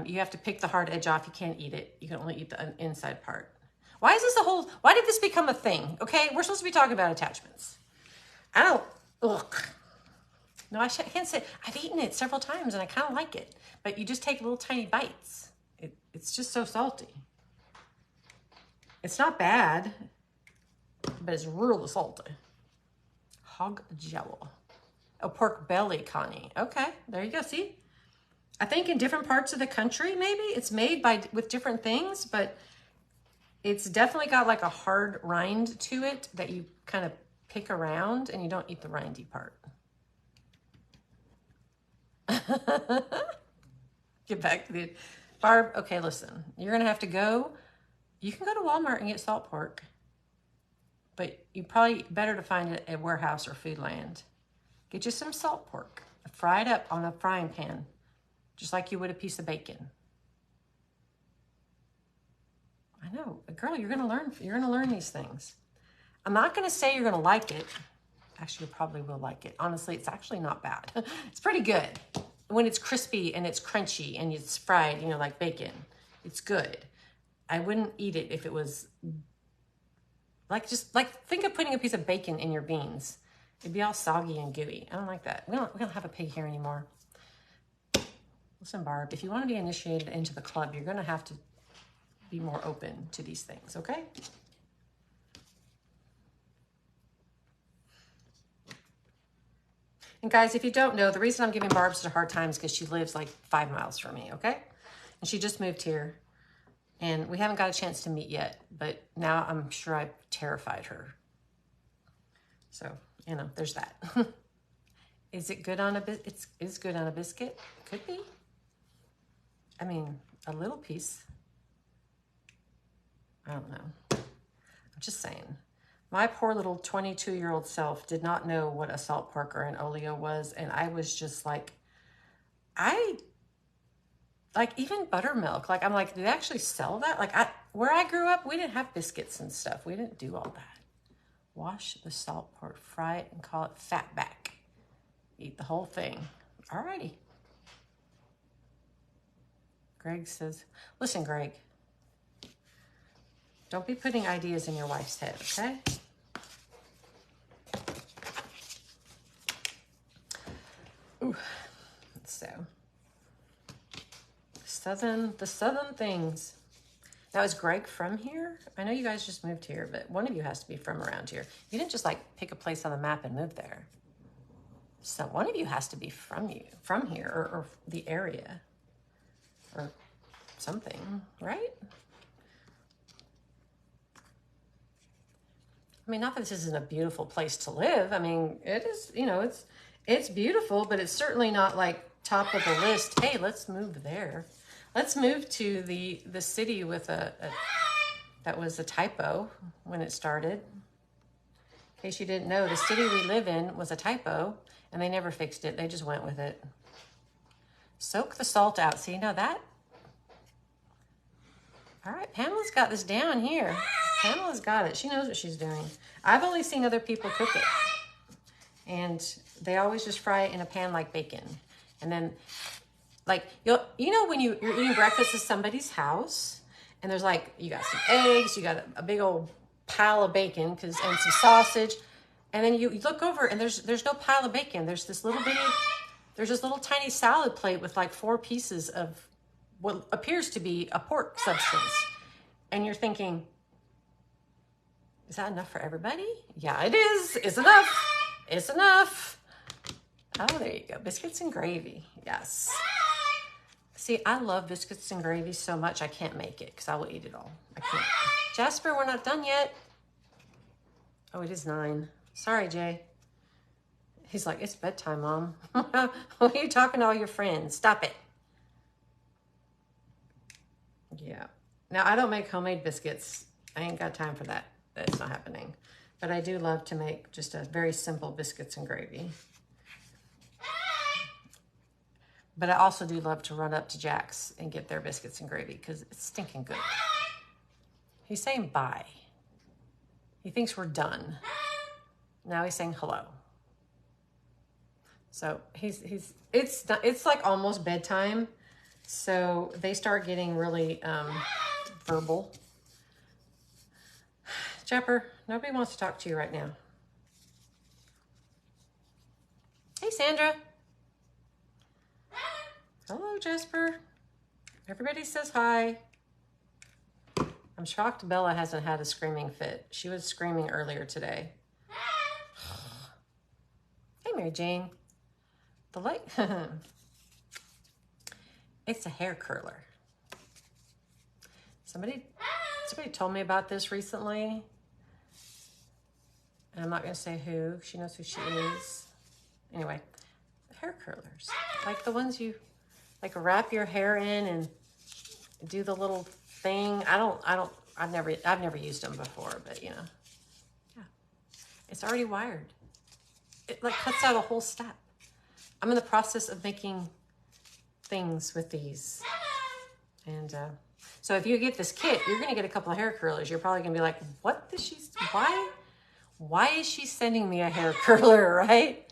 You have to pick the hard edge off. You can't eat it. You can only eat the inside part. Why did this become a thing? Okay, we're supposed to be talking about attachments. Ugh. No, I can't say, I've eaten it several times and I kind of like it, but you just take little tiny bites. It's just so salty. It's not bad, but it's real salty. Hog jowl. Oh, pork belly, Connie. Okay, there you go, see? I think in different parts of the country, maybe it's made with different things, but it's definitely got like a hard rind to it that you kind of pick around and you don't eat the rindy part. Get back to the Barb. Okay, listen, you're gonna have to go. You can go to Walmart and get salt pork, but you probably better to find it at Warehouse or Foodland. Get you some salt pork, fry it up on a frying pan, just like you would a piece of bacon. I know, girl, you're gonna learn these things. I'm not gonna say you're gonna like it. Actually, you probably will like it. Honestly, it's actually not bad. It's pretty good. When it's crispy and it's crunchy and it's fried, you know, like bacon, it's good. I wouldn't eat it if it was like, think of putting a piece of bacon in your beans. It'd be all soggy and gooey. I don't like that. We don't have a pig here anymore. Listen, Barb, if you want to be initiated into the club, you're gonna have to be more open to these things, okay? And guys, if you don't know, the reason I'm giving Barb such a hard time is because she lives like 5 miles from me, okay? And she just moved here and we haven't got a chance to meet yet, but now I'm sure I've terrified her. So, you know, there's that. Is it good on a biscuit? It's good on a biscuit? Could be. I mean, a little piece. I don't know. I'm just saying. My poor little 22-year-old self did not know what a salt pork or an oleo was. And I was just like, even buttermilk. Like, I'm like, do they actually sell that? Like, where I grew up, we didn't have biscuits and stuff. We didn't do all that. Wash the salt pork, fry it, and call it fatback. Eat the whole thing. Alrighty. Greg says, listen, Greg, don't be putting ideas in your wife's head, okay? Ooh, so, the southern things. Now, is Greg from here? I know you guys just moved here, but one of you has to be from around here. You didn't just like pick a place on the map and move there. So one of you has to be from here, or the area, or something, right? I mean, not that this isn't a beautiful place to live. I mean, it is, you know, it's beautiful, but it's certainly not like top of the list. Hey, let's move there. Let's move to the city with that was a typo when it started. case you didn't know, the city we live in was a typo, and they never fixed it. They just went with it. Soak the salt out. See, now that? All right, Pamela's got this down here. Pamela's got it. She knows what she's doing. I've only seen other people cook it. And they always just fry it in a pan like bacon. And then, like, you know when you're eating breakfast at somebody's house, and there's like, you got some eggs, you got a big old pile of bacon, and some sausage, and then you look over and there's no pile of bacon. There's this little tiny salad plate with like 4 pieces of what appears to be a pork substance. And you're thinking, is that enough for everybody? Yeah, it is. It's enough. It's enough. Oh, there you go. Biscuits and gravy. Yes. See, I love biscuits and gravy so much I can't make it because I will eat it all. I can't. Jasper, we're not done yet. Oh, it is 9. Sorry, Jay. He's like, it's bedtime, Mom. Why are you talking to all your friends? Stop it. Yeah. Now, I don't make homemade biscuits. I ain't got time for that. That's not happening. But I do love to make just a very simple biscuits and gravy. But I also do love to run up to Jack's and get their biscuits and gravy because it's stinking good. He's saying bye. He thinks we're done. Now he's saying hello. So it's like almost bedtime. So they start getting really verbal. Jepper, nobody wants to talk to you right now. Hey, Sandra. Hello, Jasper. Everybody says hi. I'm shocked Bella hasn't had a screaming fit. She was screaming earlier today. Hey, Mary Jane. The light. It's a hair curler. Somebody told me about this recently. And I'm not going to say who. She knows who she is. Anyway, hair curlers. Like the ones you like wrap your hair in and do the little thing. I've never used them before, but you know. Yeah. It's already wired. It like cuts out a whole step. I'm in the process of making things with these. And so if you get this kit, you're going to get a couple of hair curlers. You're probably going to be like, what is she, why is she sending me a hair curler, right?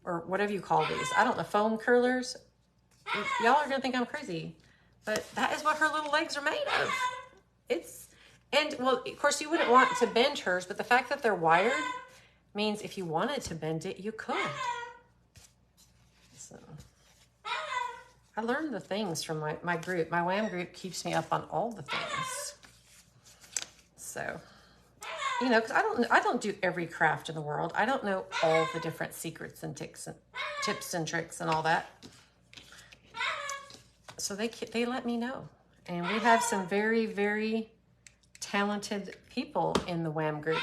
Or whatever you call these. I don't know, foam curlers. Y'all are going to think I'm crazy. But that is what her little legs are made of. And well, of course you wouldn't want to bend hers, but the fact that they're wired means if you wanted to bend it, you could. So I learned the things from my group. My WAM group keeps me up on all the things. So, you know, because I don't do every craft in the world. I don't know all the different secrets and tips and tricks and all that. So they let me know. And we have some very, very talented people in the WAM group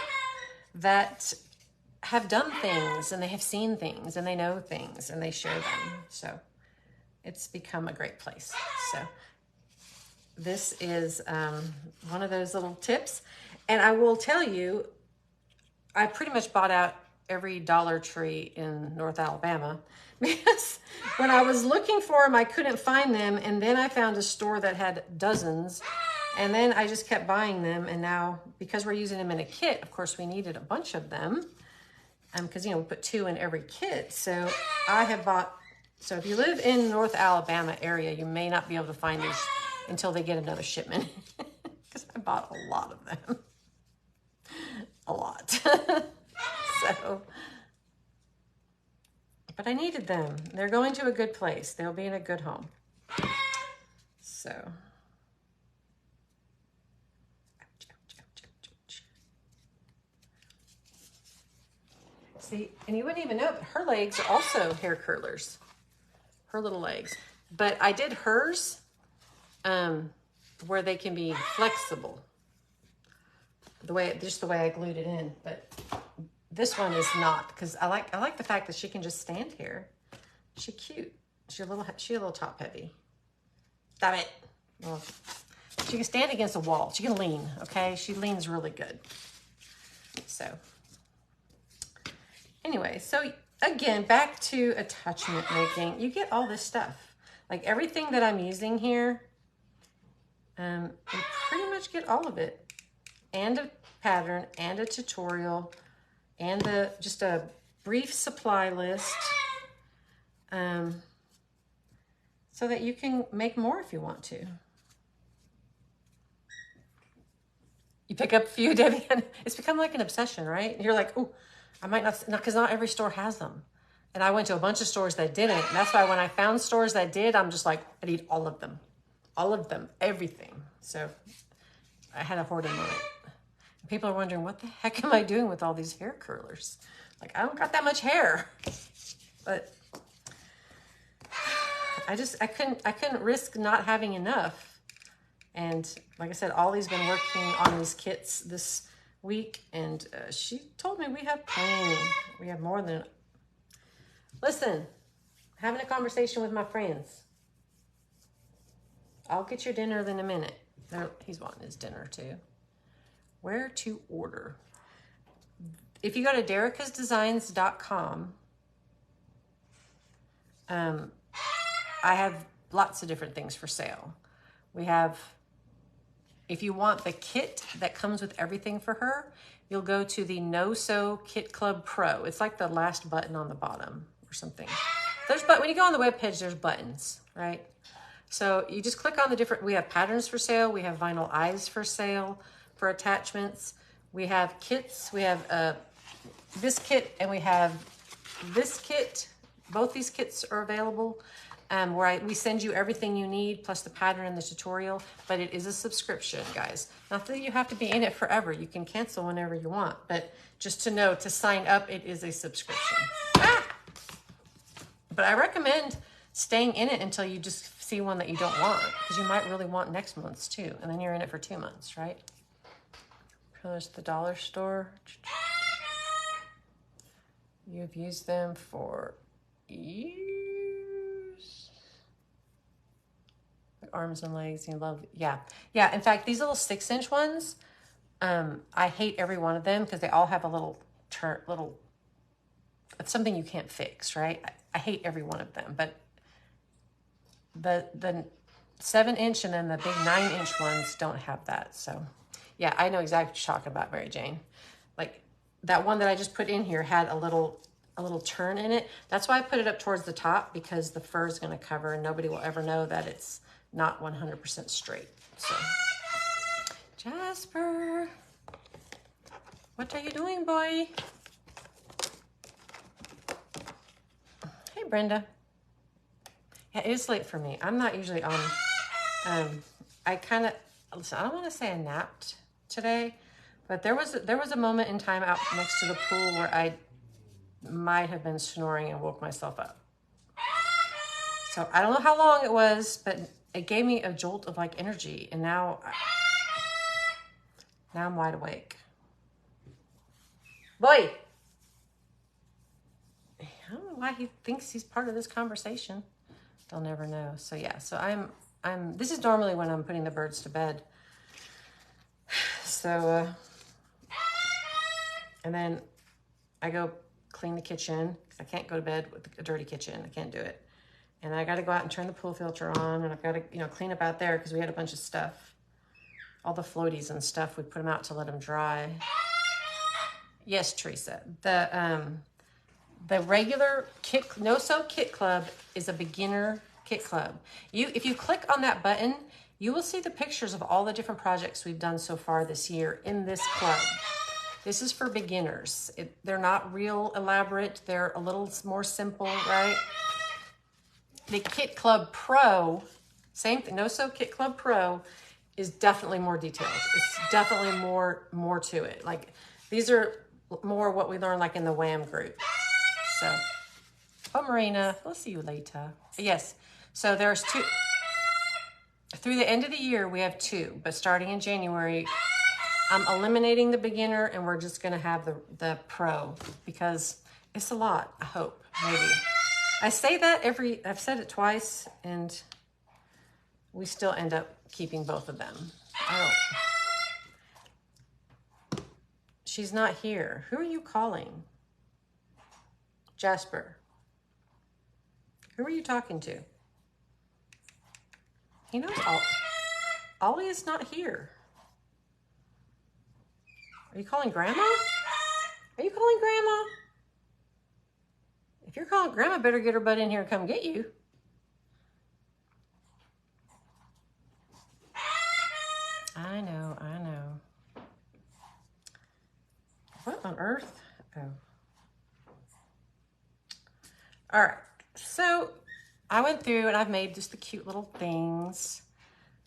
that have done things and they have seen things and they know things and they share them. So it's become a great place. So this is one of those little tips. And I will tell you, I pretty much bought out every Dollar Tree in North Alabama because when I was looking for them, I couldn't find them. And then I found a store that had dozens. And then I just kept buying them. And now, because we're using them in a kit, of course, we needed a bunch of them. Because, you know, we put 2 in every kit. So I have bought, so if you live in North Alabama area, you may not be able to find these until they get another shipment. Because I bought a lot of them. A lot. So, but I needed them. They're going to a good place. They'll be in a good home. So. See, and you wouldn't even know, but her legs are also hair curlers. Her little legs. But I did hers where they can be flexible. Just the way I glued it in. But this one is not, because I like the fact that she can just stand here. She's cute. She's a little top heavy. Stop it. Well, she can stand against a wall. She can lean, okay? She leans really good. So. Anyway, so again, back to attachment making. You get all this stuff. Like everything that I'm using here, you pretty much get all of it. And a pattern, and a tutorial, and just a brief supply list. So that you can make more if you want to. You pick up a few, Debbie, and it's become like an obsession, right? You're like, oh, I might not, because not every store has them. And I went to a bunch of stores that didn't. And that's why when I found stores that did, I'm just like, I need all of them. All of them, everything. So I had a hoarding moment. And people are wondering, what the heck am I doing with all these hair curlers? Like, I don't got that much hair. But I couldn't risk not having enough. And like I said, Ollie's been working on these kits this week, and she told me we have plenty. We have more than... Listen, having a conversation with my friends. I'll get your dinner in a minute. He's wanting his dinner too. Where to order? If you go to derricasdesigns.com, I have lots of different things for sale. We have... If you want the kit that comes with everything for her, you'll go to the No Sew Kit Club Pro. It's like the last button on the bottom or something. When you go on the webpage, there's buttons, right? So you just click on the different, we have patterns for sale. We have vinyl eyes for sale for attachments. We have kits. We have this kit and we have this kit. Both these kits are available. Where we send you everything you need, plus the pattern and the tutorial, but it is a subscription, guys. Not that you have to be in it forever. You can cancel whenever you want, but just to know, to sign up, it is a subscription. But I recommend staying in it until you just see one that you don't want, because you might really want next month's too, and then you're in it for 2 months, right? There's the dollar store. You've used them for years. Arms and legs, you love, yeah. In fact, these little 6-inch ones, I hate every one of them because they all have a little it's something you can't fix, right? I hate every one of them, but the 7-inch and then the big 9-inch ones don't have that. So yeah, I know exactly what you're talking about, Mary Jane. Like that one that I just put in here had a little turn in it. That's why I put it up towards the top, because the fur is going to cover and nobody will ever know that it's not 100% straight. So, Jasper, what are you doing, boy? Hey, Brenda. Yeah, it is late for me. I'm not usually on. I kind of, listen, I don't want to say I napped today, but there was a moment in time out next to the pool where I might have been snoring and woke myself up. So I don't know how long it was, but it gave me a jolt of like energy, and now I'm wide awake. Boy, I don't know why he thinks he's part of this conversation. They'll never know. So yeah, so this is normally when I'm putting the birds to bed. So, and then I go clean the kitchen, because I can't go to bed with a dirty kitchen. I can't do it. And I got to go out and turn the pool filter on, and I've got to, clean up out there because we had a bunch of stuff. All the floaties and stuff, we put them out to let them dry. Yes, Teresa. The regular No Sew Kit Club is a beginner kit club. If you click on that button, you will see the pictures of all the different projects we've done so far this year in this club. This is for beginners. They're not real elaborate. They're a little more simple, right? The Kit Club Pro, same thing. No Sew Kit Club Pro is definitely more detailed. It's definitely more to it. Like, these are more what we learned like in the WHAM group. So, oh, Marina, we'll see you later. Yes, so there's 2. Through the end of the year, we have 2, but starting in January, I'm eliminating the beginner, and we're just gonna have the pro, because it's a lot, I hope, maybe. I say that I've said it twice, and we still end up keeping both of them. She's not here. Who are you calling? Jasper, who are you talking to? He knows Ollie is not here. Are you calling Grandma? Are you calling Grandma? If you're calling Grandma, better get her butt in here and come get you. I know, I know. What on earth? Oh. All right, so I went through and I've made just the cute little things.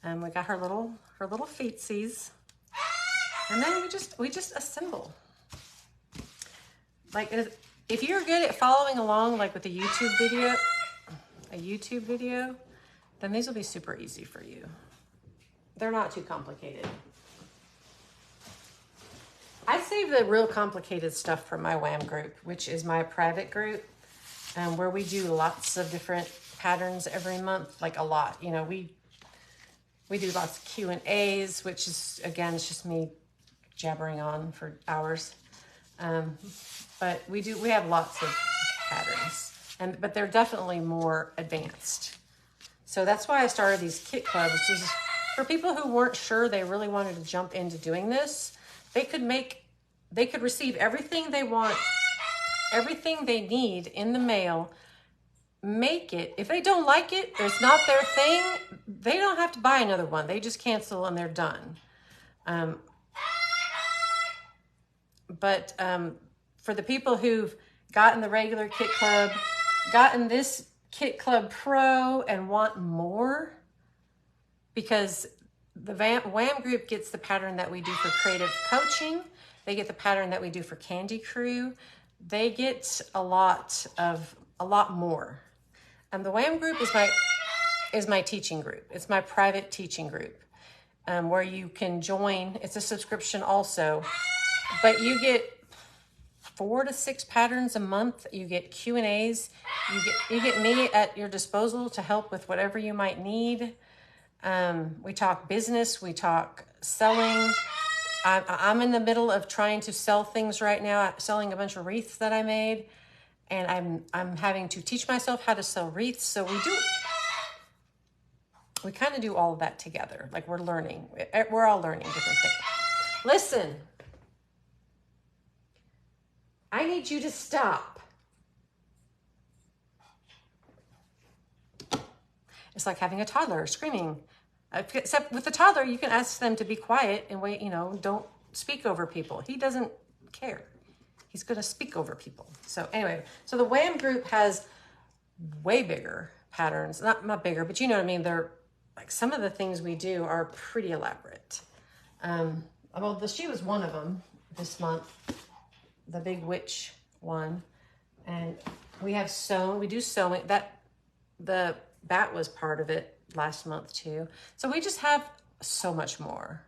We got her little feetsies. And then we just assemble. Like, if you're good at following along, like with a YouTube video, then these will be super easy for you. They're not too complicated. I save the real complicated stuff for my WHAM group, which is my private group, where we do lots of different patterns every month, like a lot. You know, we do lots of Q&As, which is, again, it's just me jabbering on for hours. But we have lots of patterns, but they're definitely more advanced. So that's why I started these kit clubs. Just for people who weren't sure they really wanted to jump into doing this, they could receive everything they want, everything they need in the mail, make it. If they don't like it, it's not their thing, they don't have to buy another one. They just cancel and they're done. But for the people who've gotten the regular kit club, gotten this kit club pro and want more, because the WHAM group gets the pattern that we do for creative coaching. They get the pattern that we do for Candy Crew. They get a lot more. And the WHAM group is my teaching group. It's my private teaching group, where you can join. It's a subscription also, but you get 4 to 6 patterns a month. You get Q&As. You get me at your disposal to help with whatever you might need. We talk business. We talk selling. I'm in the middle of trying to sell things right now. I'm selling a bunch of wreaths that I made, and I'm having to teach myself how to sell wreaths. So we kind of do all of that together. Like, we're learning. We're all learning different things. Listen, I need you to stop. It's like having a toddler screaming. Except with the toddler, you can ask them to be quiet and wait, don't speak over people. He doesn't care. He's going to speak over people. So anyway, so the WHAM group has way bigger patterns. Not bigger, but you know what I mean? They're like, some of the things we do are pretty elaborate. Well, she was one of them this month, the big witch one. And we do sewing. The bat was part of it last month too. So we just have so much more.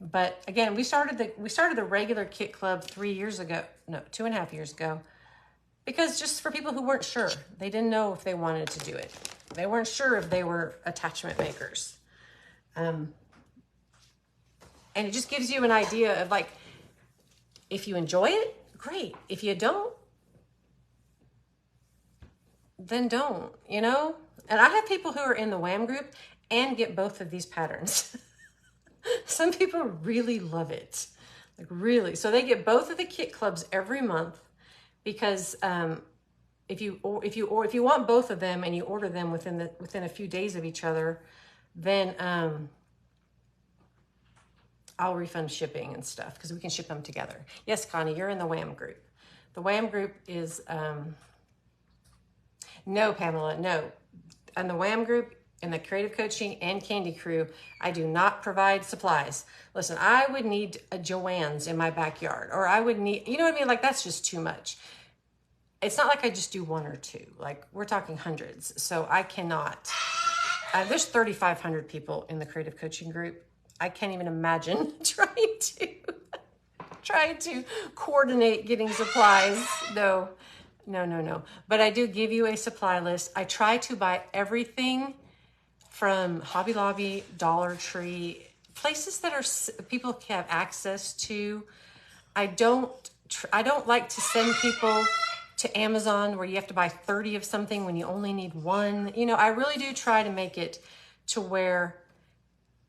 But again, we started the regular kit club 2.5 years ago, because just for people who weren't sure, they didn't know if they wanted to do it. They weren't sure if they were attachment makers. And it just gives you an idea of, like, if you enjoy it, great. If you don't, then don't, And I have people who are in the WHAM group and get both of these patterns. Some people really love it, like really. So they get both of the kit clubs every month, because if you want both of them and you order them within a few days of each other, then I'll refund shipping and stuff, because we can ship them together. Yes, Connie, you're in the WHAM group. The WHAM group is no, Pamela, no. And the WHAM group, in the Creative Coaching and Candy Crew, I do not provide supplies. Listen, I would need a Joann's in my backyard, or I would need, you know what I mean? Like, that's just too much. It's not like I just do 1 or 2. Like, we're talking hundreds. So I cannot. There's 3,500 people in the Creative Coaching group. I can't even imagine trying to coordinate getting supplies. No. But I do give you a supply list. I try to buy everything from Hobby Lobby, Dollar Tree, places that people have access to. I don't I don't like to send people to Amazon where you have to buy 30 of something when you only need one. You know, I really do try to make it to where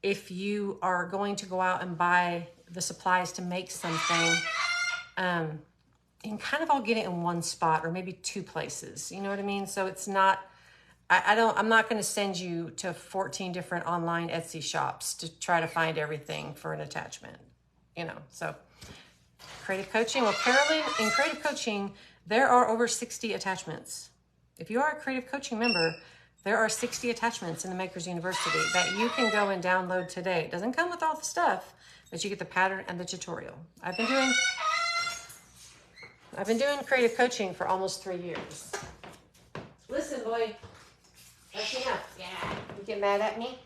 if you are going to go out and buy the supplies to make something, you can kind of all get it in one spot or maybe two places. You know what I mean? So it's not, I'm not going to send you to 14 different online Etsy shops to try to find everything for an attachment, you know. So creative coaching, well, Carolyn, in creative coaching, there are over 60 attachments. If you are a creative coaching member, there are 60 attachments in the Makers University that you can go and download today. It doesn't come with all the stuff, but you get the pattern and the tutorial. I've been doing creative coaching for almost 3 years. Listen, boy. That's enough. Yeah. You get mad at me?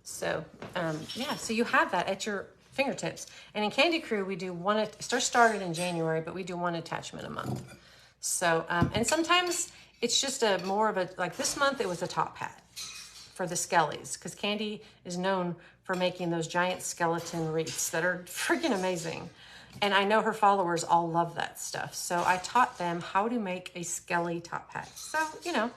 So, yeah, so you have that at your fingertips. And in Candy Crew, we do started in January, but we do one attachment a month. So, and sometimes it's just more of a, like this month, it was a top hat for the skellies, because Candy is known for making those giant skeleton wreaths that are freaking amazing. And I know her followers all love that stuff. So I taught them how to make a skelly top hat. So, you know.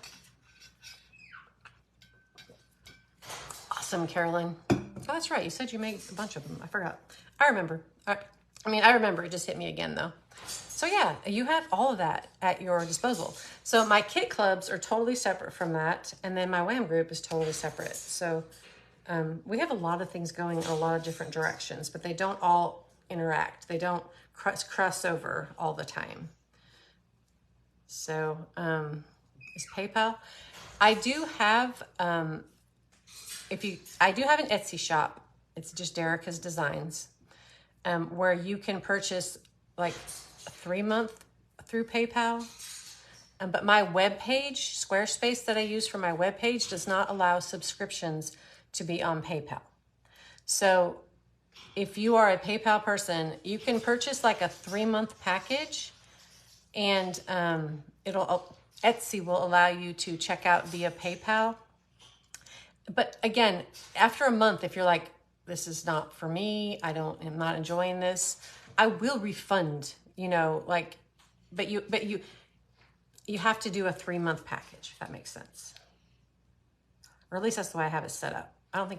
Awesome, Carolyn. Oh, that's right. You said you made a bunch of them. I forgot. I remember. I remember. It just hit me again, though. So, yeah, you have all of that at your disposal. So my kit clubs are totally separate from that. And then my WHAM group is totally separate. So we have a lot of things going in a lot of different directions, but they don't all interact. They don't cross over all the time. So is PayPal? I do have... I do have an Etsy shop. It's just Derica's Designs, where you can purchase like a 3-month through PayPal. But my webpage, Squarespace that I use for my webpage, does not allow subscriptions to be on PayPal. So if you are a PayPal person, you can purchase like a 3-month package, and Etsy will allow you to check out via PayPal. But again, after a month, if you're like, this is not for me, I'm not enjoying this, I will refund, you know, like, but you have to do a 3-month package, if that makes sense. Or at least that's the way I have it set up. I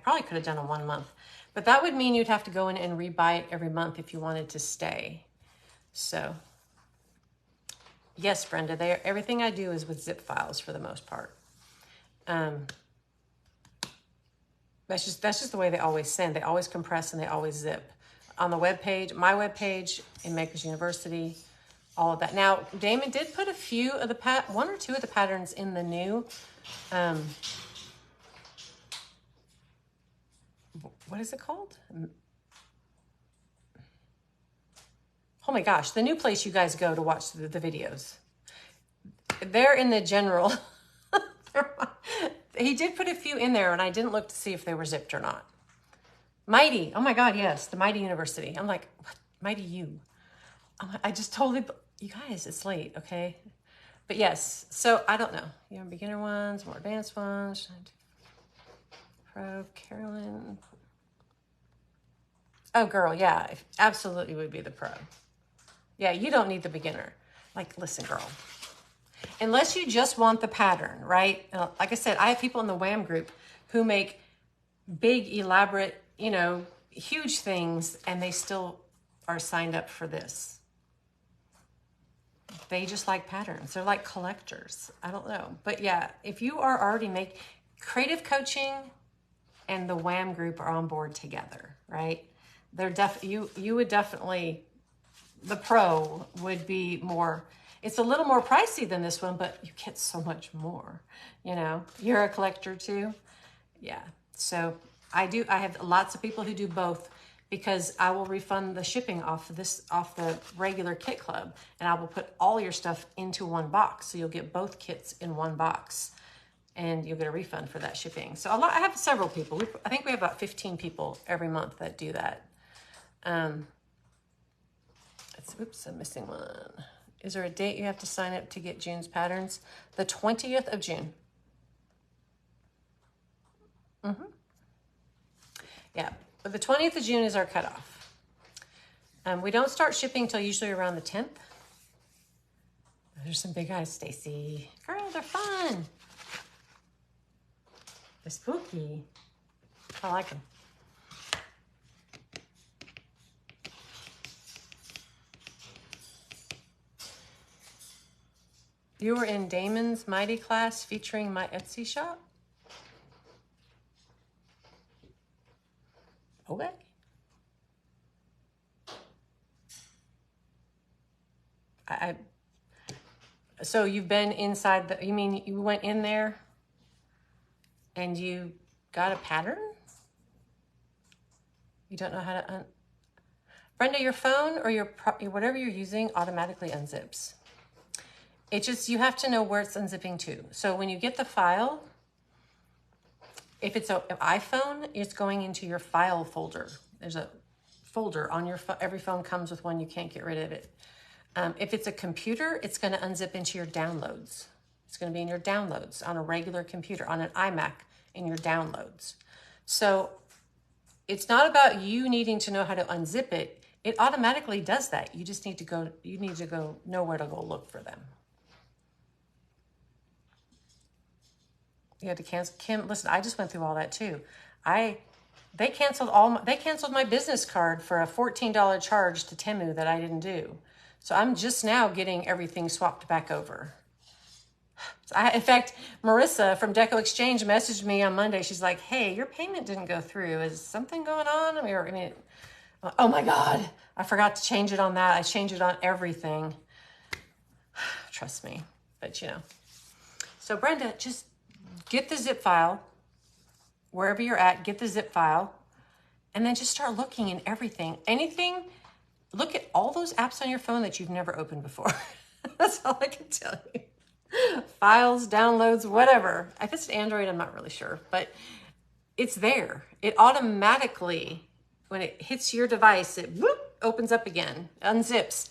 probably could have done a 1 month, but that would mean you'd have to go in and rebuy it every month if you wanted to stay. So yes, Brenda, everything I do is with zip files for the most part. That's just the way they always send. They always compress and they always zip. On the webpage, my webpage, in Makers University, all of that. Now, Damon did put one or two of the patterns in the new, what is it called? Oh my gosh, the new place you guys go to watch the videos. They're in the general. He did put a few in there, and I didn't look to see if they were zipped or not. Mighty. Oh, my God, yes. The Mighty University. I'm like, what? Mighty U. I just totally... You guys, it's late, okay? But, yes. So, I don't know. You have beginner ones, more advanced ones. Pro, Carolyn. Oh, girl, yeah. Absolutely would be the pro. Yeah, you don't need the beginner. Like, listen, girl. Unless you just want the pattern, right? Like I said, I have people in the WHAM group who make big, elaborate, you know, huge things, and they still are signed up for this. They just like patterns. They're like collectors. I don't know. But yeah, if you are already creative coaching and the WHAM group are on board together, right? They're you would definitely, the pro would be more... It's a little more pricey than this one, but you get so much more, you know. You're a collector too? Yeah. So I have lots of people who do both, because I will refund the shipping off the regular kit club, and I will put all your stuff into one box. So you'll get both kits in one box, and you'll get a refund for that shipping. So I have several people. I think we have about 15 people every month that do that. Oops, I'm missing one. Is there a date you have to sign up to get June's patterns? The 20th of June. Yeah, but the 20th of June is our cutoff. We don't start shipping till usually around the 10th. There's some big eyes, Stacy. Girl, they're fun. They're spooky. I like them. You were in Damon's Mighty class featuring my Etsy shop? Okay. So you've been inside the, you mean you went in there and you got a pattern? You don't know how to, Brenda, your phone or your, whatever you're using automatically unzips. It just, you have to know where it's unzipping to. So when you get the file, if it's an iPhone, it's going into your file folder. There's a folder on your phone. Every phone comes with one. You can't get rid of it. If it's a computer, it's going to unzip into your downloads. It's going to be in your downloads on a regular computer, on an iMac in your downloads. So it's not about you needing to know how to unzip it. It automatically does that. You just need to go, know where to go look for them. You had to cancel. Kim, listen, I just went through all that too. They canceled my business card for a $14 charge to Temu that I didn't do. So I'm just now getting everything swapped back over. In fact, Marissa from Deco Exchange messaged me on Monday. She's like, hey, your payment didn't go through. Is something going on? Oh my God, I forgot to change it on that. I changed it on everything. Trust me, but you know. So Brenda, just get the zip file, wherever you're at, get the zip file, and then just start looking in everything. Anything, look at all those apps on your phone that you've never opened before. That's all I can tell you. Files, downloads, whatever. If it's Android, I'm not really sure, but it's there. It automatically, when it hits your device, it whoop, opens up again, unzips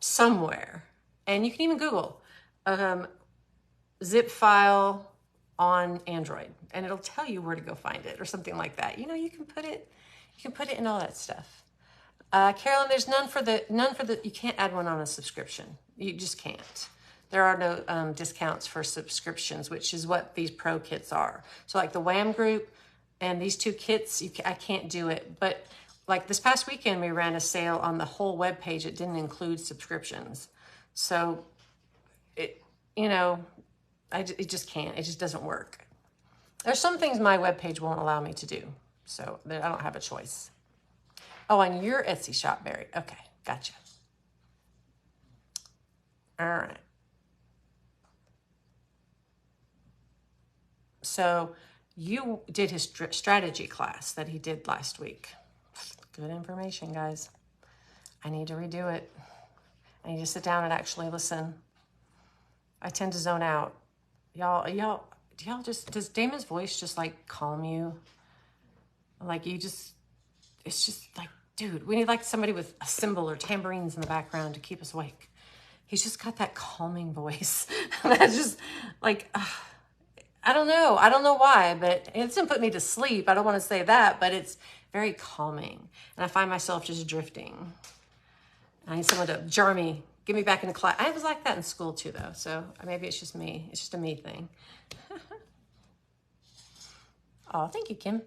somewhere. And you can even Google zip file on Android, and it'll tell you where to go find it or something like that. You know, you can put it in all that stuff. Carolyn, there's none for the, you can't add one on a subscription. You just can't. There are no discounts for subscriptions, which is what these pro kits are. So like the Wham group and these two kits, I can't do it. But like this past weekend, we ran a sale on the whole web page. It didn't include subscriptions. So it, you know, it just can't. It just doesn't work. There's some things my webpage won't allow me to do. So I don't have a choice. Oh, on your Etsy shop, Mary. Okay, gotcha. All right. So you did his strategy class that he did last week. Good information, guys. I need to redo it. I need to sit down and actually listen. I tend to zone out. Y'all, does Damon's voice just like calm you? Like it's just like, dude, we need like somebody with a cymbal or tambourines in the background to keep us awake. He's just got that calming voice. That's just like, I don't know why, but it doesn't put me to sleep. I don't want to say that, but it's very calming. And I find myself just drifting. I need someone to jar me, get me back into class. I was like that in school too, though. So maybe it's just me. It's just a me thing. Oh, thank you, Kim.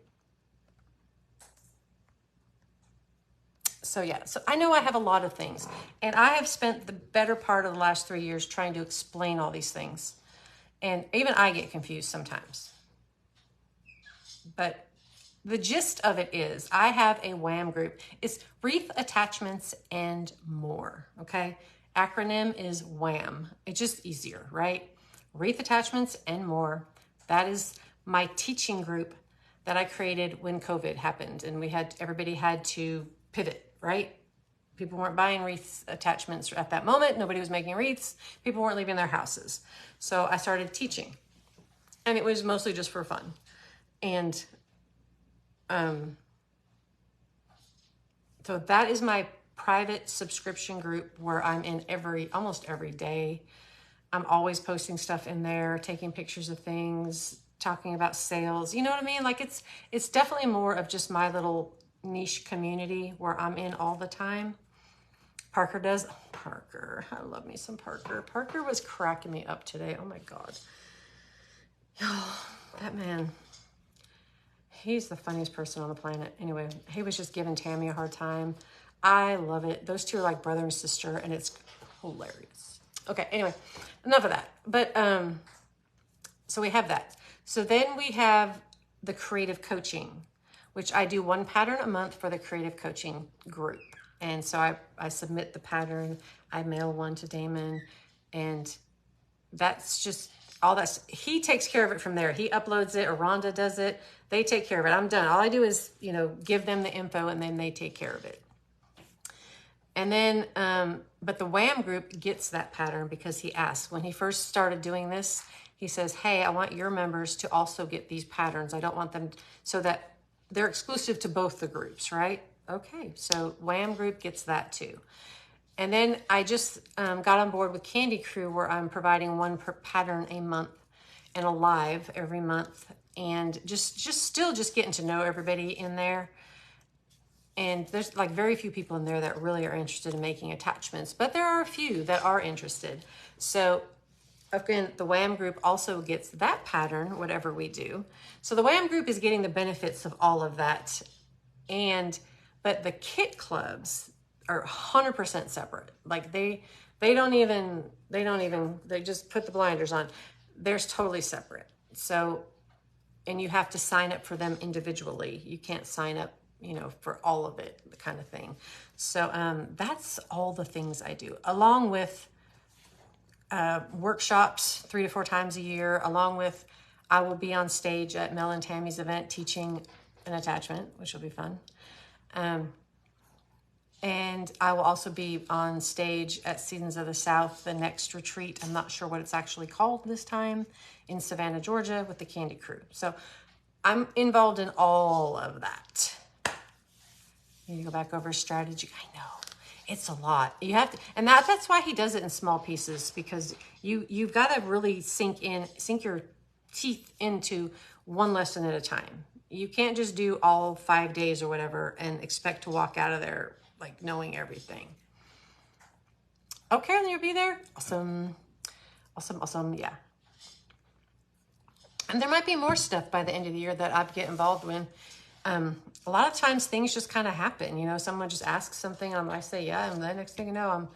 So yeah, so I know I have a lot of things, and I have spent the better part of the last 3 years trying to explain all these things. And even I get confused sometimes. But the gist of it is I have a Wham group. It's Wreath Attachments and More, okay? Acronym is Wham. It's just easier, right? Wreath Attachments and More. That is my teaching group that I created when COVID happened, and everybody had to pivot, right? People weren't buying wreath attachments at that moment. Nobody was making wreaths. People weren't leaving their houses. So I started teaching, and it was mostly just for fun. And so that is my private subscription group where I'm in almost every day. I'm always posting stuff in there, taking pictures of things, talking about sales. You know what I mean? Like it's definitely more of just my little niche community where I'm in all the time. Parker does. Parker, I love me some Parker. Parker was cracking me up today. Oh my God. That man, he's the funniest person on the planet. Anyway, he was just giving Tammy a hard time. I love it. Those two are like brother and sister, and it's hilarious. Okay, anyway, enough of that. But so we have that. So then we have the creative coaching, which I do one pattern a month for the creative coaching group. And so I submit the pattern, I mail one to Damon, and that's just all that's, he takes care of it from there. He uploads it, or Rhonda does it. They take care of it. I'm done. All I do is, give them the info, and then they take care of it. And then, but the WHAM group gets that pattern because he asked. When he first started doing this, he says, hey, I want your members to also get these patterns. I don't want them, so that they're exclusive to both the groups, right? Okay, so WHAM group gets that too. And then I just got on board with Candy Crew, where I'm providing one per pattern a month and a live every month. And just still getting to know everybody in there. And there's like very few people in there that really are interested in making attachments, but there are a few that are interested. So again, the WHAM group also gets that pattern, whatever we do. So the WHAM group is getting the benefits of all of that. But the kit clubs are 100% separate. Like they just put the blinders on. They're totally separate. So, and you have to sign up for them individually. You can't sign up, for all of it, the kind of thing. So that's all the things I do, along with workshops 3 to 4 times a year, along with I will be on stage at Mel and Tammy's event teaching an attachment, which will be fun. And I will also be on stage at Seasons of the South, the next retreat. I'm not sure what it's actually called this time, in Savannah, Georgia, with the Candy Crew. So I'm involved in all of that. You go back over strategy. I know it's a lot. You have to, and that's why he does it in small pieces, because you've got to really sink your teeth into one lesson at a time. You can't just do all 5 days or whatever and expect to walk out of there like knowing everything. Oh, Carolyn, you'll be there? Awesome. Awesome, awesome, yeah. And there might be more stuff by the end of the year that I'd get involved in. A lot of times things just kind of happen. Someone just asks something and I say, yeah, and the next thing you know, I'm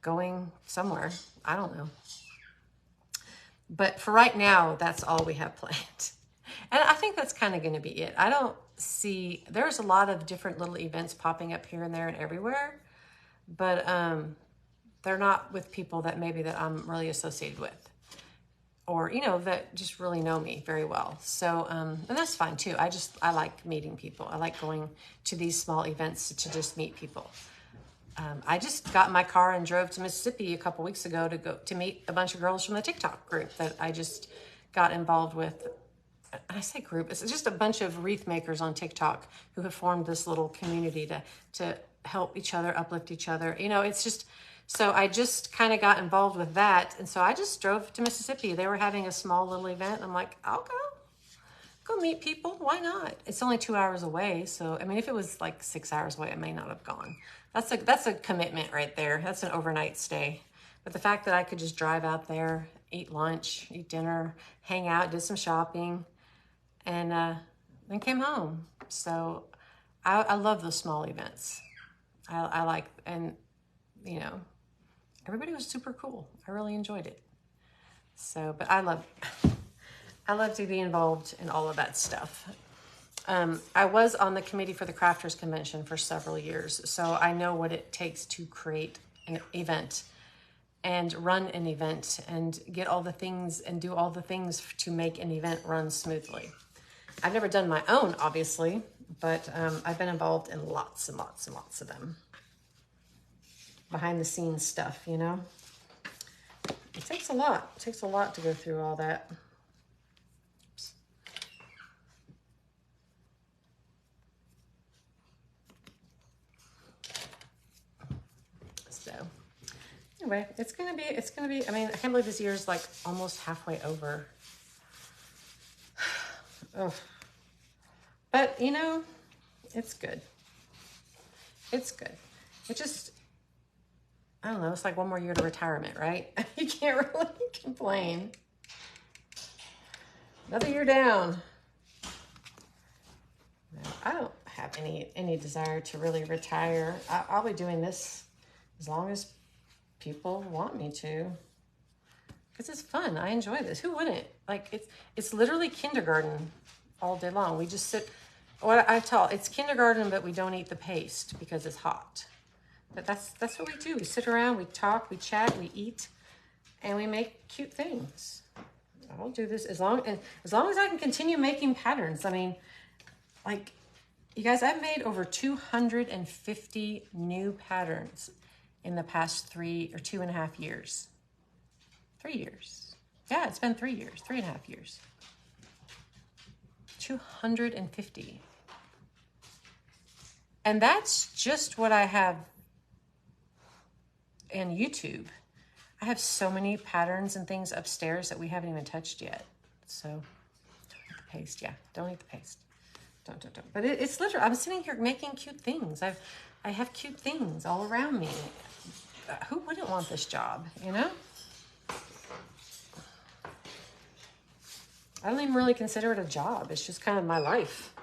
going somewhere. I don't know. But for right now, that's all we have planned. And I think that's kind of going to be it. I don't see, there's a lot of different little events popping up here and there and everywhere, but they're not with people that I'm really associated with, or, that just really know me very well. So, and that's fine too. I like meeting people. I like going to these small events to just meet people. I just got in my car and drove to Mississippi a couple weeks ago to meet a bunch of girls from the TikTok group that I just got involved with. I say group, it's just a bunch of wreath makers on TikTok who have formed this little community to help each other, uplift each other. It's just, so I just kind of got involved with that. And so I just drove to Mississippi. They were having a small little event. I'm like, I'll go meet people. Why not? It's only 2 hours away. So, if it was like 6 hours away, I may not have gone. That's a commitment right there. That's an overnight stay. But the fact that I could just drive out there, eat lunch, eat dinner, hang out, did some shopping, and then came home. So I love those small events. I like, and everybody was super cool. I really enjoyed it. So, but I love to be involved in all of that stuff. I was on the committee for the Crafters Convention for several years, so I know what it takes to create an event and run an event and get all the things and do all the things to make an event run smoothly. I've never done my own, obviously, but I've been involved in lots and lots and lots of them. Behind the scenes stuff, It takes a lot. It takes a lot to go through all that. Oops. So anyway, it's gonna be, I can't believe this year's like almost halfway over. Oh. But, it's good. It's good. It just, I don't know, it's like one more year to retirement, right? You can't really complain. Another year down. No, I don't have any desire to really retire. I'll be doing this as long as people want me to. Because it's fun. I enjoy this. Who wouldn't? Like, it's literally kindergarten all day long. We just sit, it's kindergarten, but we don't eat the paste because it's hot. But that's what we do. We sit around, we talk, we chat, we eat, and we make cute things. I'll do this as long as I can continue making patterns. I mean, like, you guys, I've made over 250 new patterns in the past 2.5 years. 3 years. Yeah, it's been 3 years, 3.5 years. 250. And that's just what I have in YouTube. I have so many patterns and things upstairs that we haven't even touched yet. So, don't eat the paste. Yeah, don't eat the paste. Don't. But it's literally, I'm sitting here making cute things. I have cute things all around me. Who wouldn't want this job, you know? I don't even really consider it a job. It's just kind of my life.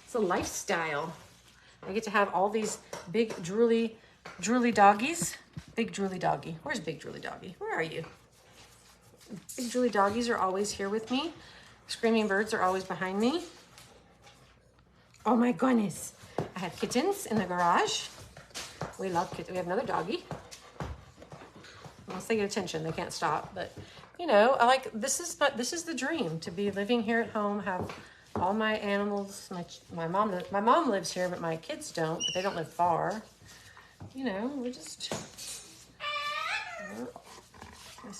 It's a lifestyle. I get to have all these big drooly doggies. Big drooly doggy. Where's Big Drooly Doggy? Where are you? Big drooly doggies are always here with me. Screaming birds are always behind me. Oh my goodness. I have kittens in the garage. We love kittens. We have another doggy. Once they get attention, they can't stop. But, you know, this is the dream, to be living here at home, have all my animals. My mom lives here, but my kids don't. But they don't live far. You know, this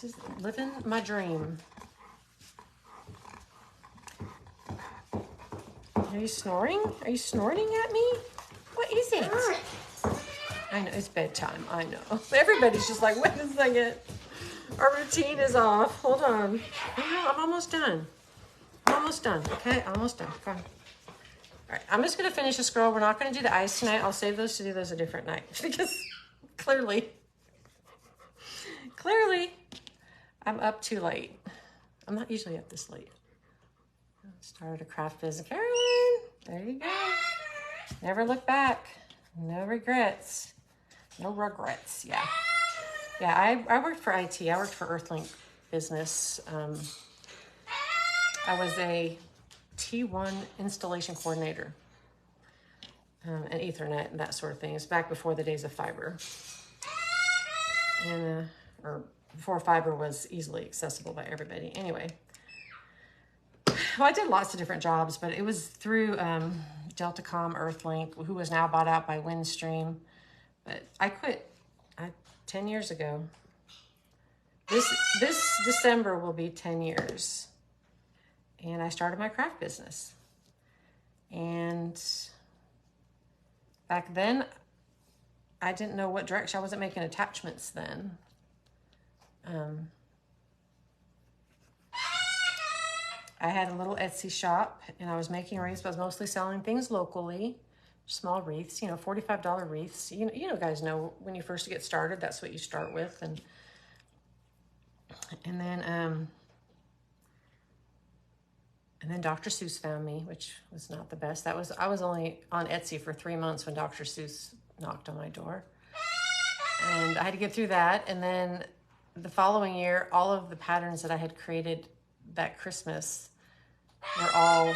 is living my dream. Are you snoring? Are you snorting at me? What is it? I know, it's bedtime. I know. Everybody's just like, wait a second. Our routine is off. Hold on. I'm almost done. Okay, almost done. Come on. All right, I'm just going to finish this, girl. We're not going to do the eyes tonight. I'll save those to do those a different night. Because clearly, I'm up too late. I'm not usually up this late. Started a craft business. Caroline, there you go. Never look back. No regrets. No regrets, yeah. Yeah, I worked for IT. I worked for Earthlink business. I was a T1 installation coordinator and Ethernet and that sort of thing. It's back before the days of fiber. And, or before fiber was easily accessible by everybody. Anyway. Well, I did lots of different jobs, but it was through Deltacom Earthlink, who was now bought out by Windstream. But I quit 10 years ago. This December will be 10 years. And I started my craft business. And back then, I didn't know what direction. I wasn't making attachments then. I had a little Etsy shop, and I was making wreaths, but I was mostly selling things locally, small wreaths, you know, $45 wreaths. You know, guys know when you first get started, that's what you start with, and then Dr. Seuss found me, which was not the best. I was only on Etsy for 3 months when Dr. Seuss knocked on my door, and I had to get through that. And then the following year, all of the patterns that I had created that Christmas were all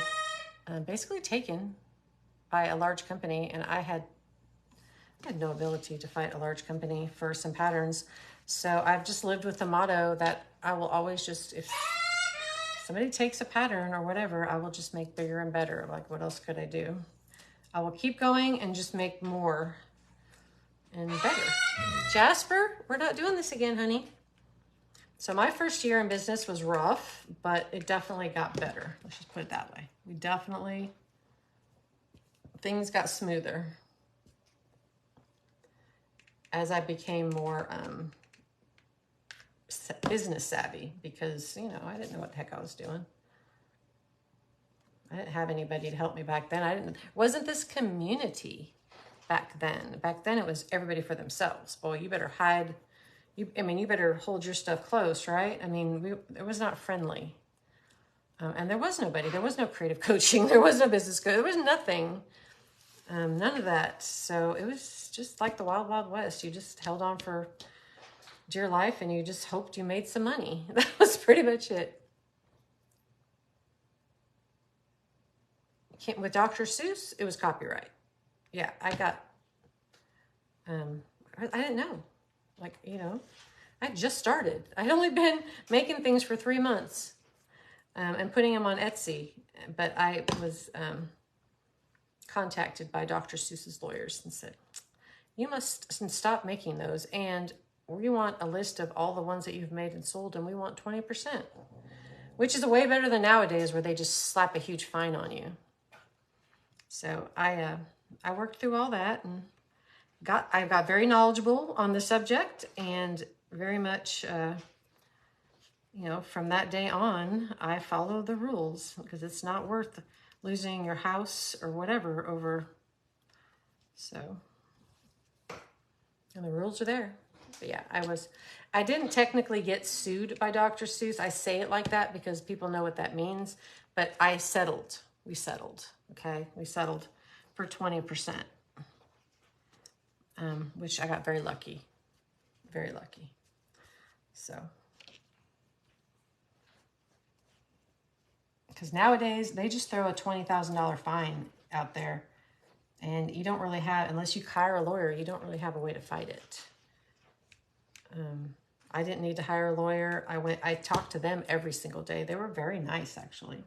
basically taken by a large company, and I had no ability to fight a large company for some patterns. So I've just lived with the motto that I will always just, if somebody takes a pattern or whatever, I will just make bigger and better. Like, what else could I do? I will keep going and just make more and better. Jasper, we're not doing this again, honey. So my first year in business was rough, but it definitely got better. Let's just put it that way. Things got smoother as I became more business savvy, because, you know, I didn't know what the heck I was doing. I didn't have anybody to help me back then. Wasn't this community back then. Back then it was everybody for themselves. Boy, you better hide. You better hold your stuff close, right? I mean, it was not friendly. And there was nobody. There was no creative coaching. There was no business coach. There was nothing. None of that. So it was just like the Wild Wild West. You just held on for dear life and you just hoped you made some money. That was pretty much it. With Dr. Seuss, it was copyright. Yeah, I got, I didn't know. Like, I just started. I'd only been making things for 3 months and putting them on Etsy. But I was contacted by Dr. Seuss's lawyers and said, you must stop making those. And we want a list of all the ones that you've made and sold, and we want 20%, which is way better than nowadays where they just slap a huge fine on you. So I worked through all that and I got very knowledgeable on the subject, and very much, from that day on, I follow the rules, because it's not worth losing your house or whatever over. So, and the rules are there. But yeah, I didn't technically get sued by Dr. Seuss. I say it like that because people know what that means, but we settled, okay? We settled for 20%, which I got very lucky, very lucky. So, because nowadays they just throw a $20,000 fine out there, and you don't really have, unless you hire a lawyer, you don't really have a way to fight it. I didn't need to hire a lawyer. I talked to them every single day. They were very nice, actually.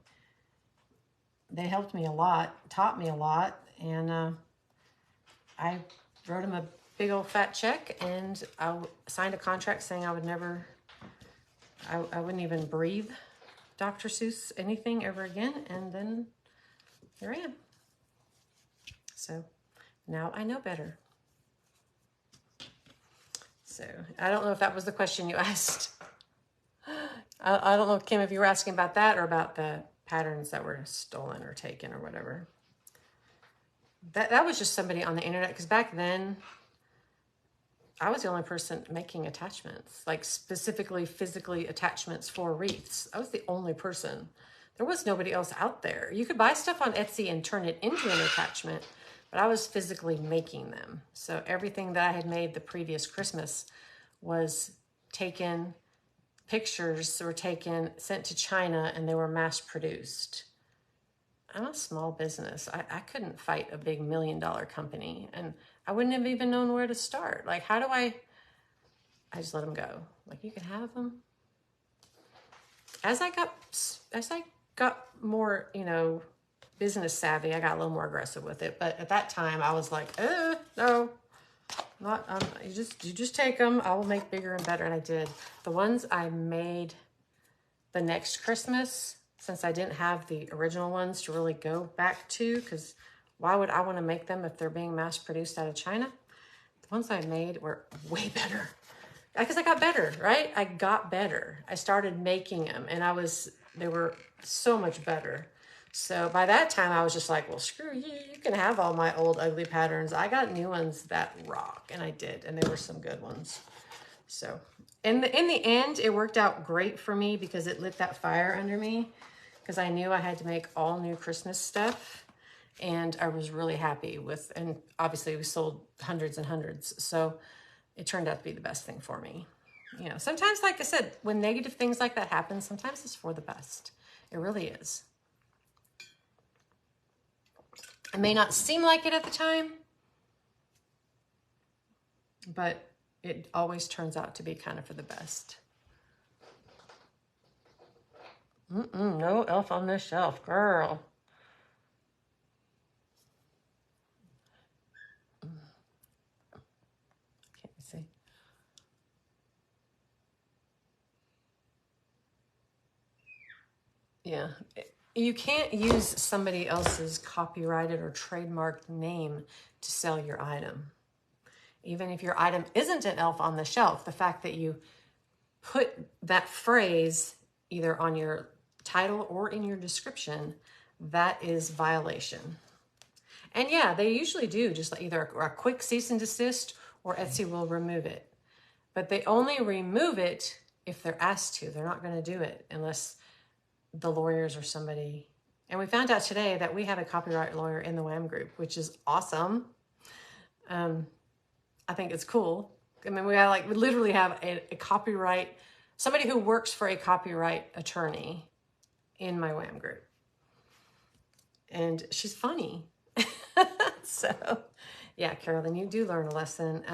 They helped me a lot, taught me a lot, and I wrote them a big old fat check, and I signed a contract saying I wouldn't even breathe Dr. Seuss anything ever again, and then here I am. So now I know better. So I don't know if that was the question you asked. I don't know, Kim, if you were asking about that or about the patterns that were stolen or taken or whatever. That was just somebody on the internet, because back then I was the only person making attachments, like specifically physically attachments for wreaths. I was the only person. There was nobody else out there. You could buy stuff on Etsy and turn it into an attachment, but I was physically making them. So everything that I had made the previous Christmas was taken, pictures were taken, sent to China, and they were mass produced. I'm a small business. I couldn't fight a big $1 million company, and I wouldn't have even known where to start. Like, how do I just let them go. Like, you can have them. As I got more, business savvy, I got a little more aggressive with it. But at that time, I was like, no, not. You just take them. I will make bigger and better, and I did. The ones I made the next Christmas, since I didn't have the original ones to really go back to, because why would I want to make them if they're being mass produced out of China? The ones I made were way better. Because I got better, right? I got better. I started making them, and they were so much better. So by that time, I was just like, well, screw you. You can have all my old ugly patterns. I got new ones that rock, and I did, and there were some good ones. So in the end, it worked out great for me because it lit that fire under me, because I knew I had to make all new Christmas stuff, and I was really happy with, and obviously we sold hundreds and hundreds. So it turned out to be the best thing for me. Sometimes, like I said, when negative things like that happen, sometimes it's for the best. It really is. It may not seem like it at the time, but it always turns out to be kind of for the best. No elf on the shelf, girl. Can't see. Yeah. You can't use somebody else's copyrighted or trademarked name to sell your item. Even if your item isn't an elf on the shelf, the fact that you put that phrase either on your title or in your description, that is violation. And yeah, they usually do just like either a quick cease and desist or Etsy will remove it. But they only remove it if they're asked to. They're not going to do it unless the lawyers or somebody. And we found out today that we have a copyright lawyer in the WAM group, which is awesome. I think it's cool. I mean, we literally have a copyright, somebody who works for a copyright attorney in my WAM group. And she's funny. So yeah, Carolyn, you do learn a lesson.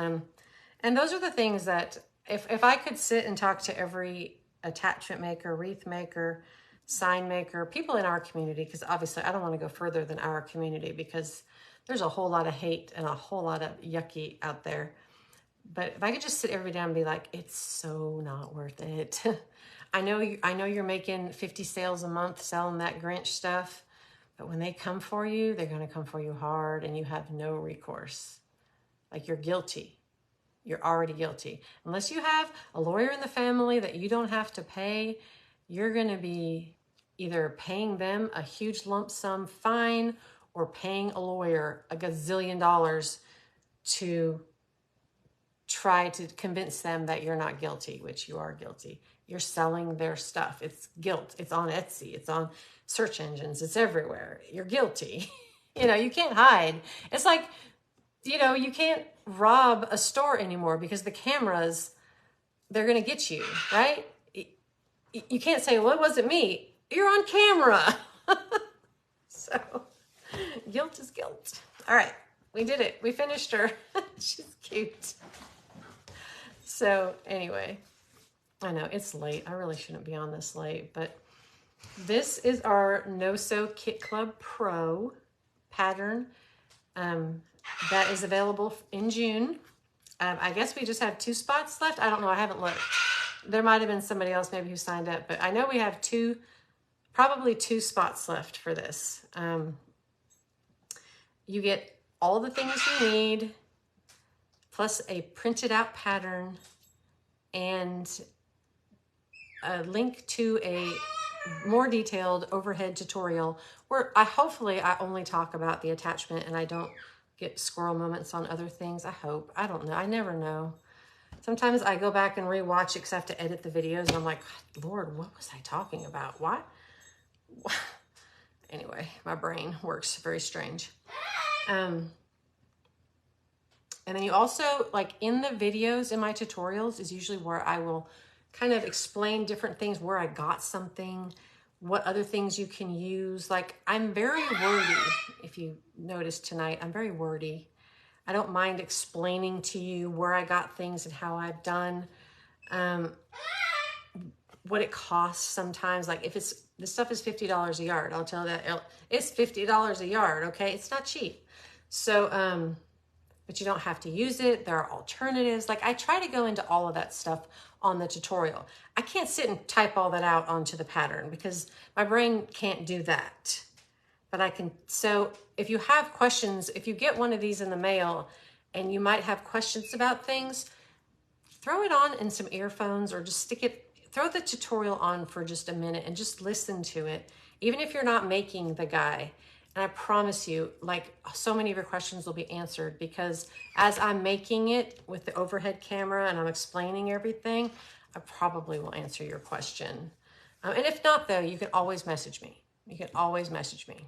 And those are the things that if I could sit and talk to every attachment maker, wreath maker, sign maker, people in our community, because obviously I don't want to go further than our community because there's a whole lot of hate and a whole lot of yucky out there. But if I could just sit everybody down and be like, it's so not worth it. I know you're making 50 sales a month selling that Grinch stuff, but when they come for you, they're going to come for you hard and you have no recourse. Like you're guilty. You're already guilty. Unless you have a lawyer in the family that you don't have to pay, you're going to be either paying them a huge lump sum fine or paying a lawyer a gazillion dollars to try to convince them that you're not guilty, which you are guilty. You're selling their stuff. It's guilt. It's on Etsy. It's on search engines. It's everywhere. You're guilty. You can't hide. It's like, you can't rob a store anymore because the cameras, they're going to get you, right? You can't say, well, it wasn't me. You're on camera. So guilt is guilt. All right. We did it. We finished her. She's cute. So anyway, I know it's late. I really shouldn't be on this late, but this is our No-Sew Kit Club Pro pattern that is available in June. I guess we just have 2 spots left. I don't know. I haven't looked. There might have been somebody else maybe who signed up, but I know we have probably 2 spots left for this. You get all the things you need, plus a printed out pattern and a link to a more detailed overhead tutorial where hopefully I only talk about the attachment and I don't get squirrel moments on other things. I hope. I don't know. I never know. Sometimes I go back and rewatch it because I have to edit the videos and I'm like, Lord, what was I talking about? What? Anyway, my brain works very strange. And then you also, like in the videos in my tutorials is usually where I will kind of explain different things, where I got something, what other things you can use. Like I'm very wordy. If you noticed tonight, I'm very wordy. I don't mind explaining to you where I got things and how I've done, what it costs sometimes. Like if this stuff is $50 a yard, I'll tell that it's $50 a yard. Okay. It's not cheap. So, but you don't have to use it. There are alternatives. Like I try to go into all of that stuff on the tutorial. I can't sit and type all that out onto the pattern because my brain can't do that. But I can, so if you have questions, if you get one of these in the mail and you might have questions about things, throw it on in some earphones or just throw the tutorial on for just a minute and just listen to it. Even if you're not making the guy. And I promise you, like so many of your questions will be answered because as I'm making it with the overhead camera and I'm explaining everything, I probably will answer your question. And if not though, you can always message me. You can always message me.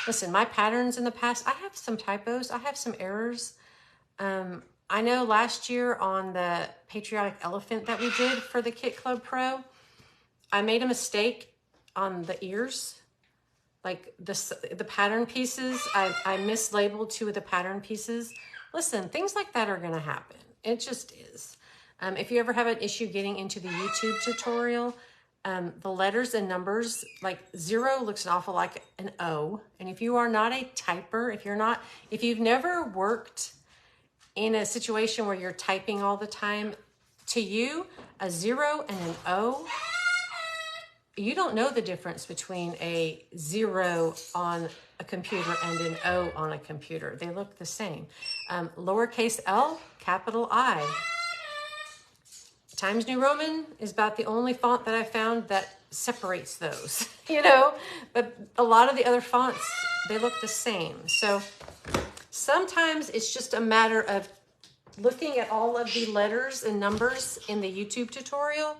Listen, my patterns in the past, I have some typos. I have some errors. I know last year on the patriotic elephant that we did for the Kit Club Pro, I made a mistake on the ears. Like the pattern pieces, I mislabeled 2 of the pattern pieces. Listen, things like that are going to happen. It just is. If you ever have an issue getting into the YouTube tutorial, the letters and numbers, like 0 looks an awful like an O. And if you are not a typer, if you've never worked in a situation where you're typing all the time, to you, a 0 and an O, you don't know the difference between a 0 on a computer and an O on a computer. They look the same. Lowercase L, capital I. Times New Roman is about the only font that I found that separates those, but a lot of the other fonts they look the same. So sometimes it's just a matter of looking at all of the letters and numbers in the YouTube tutorial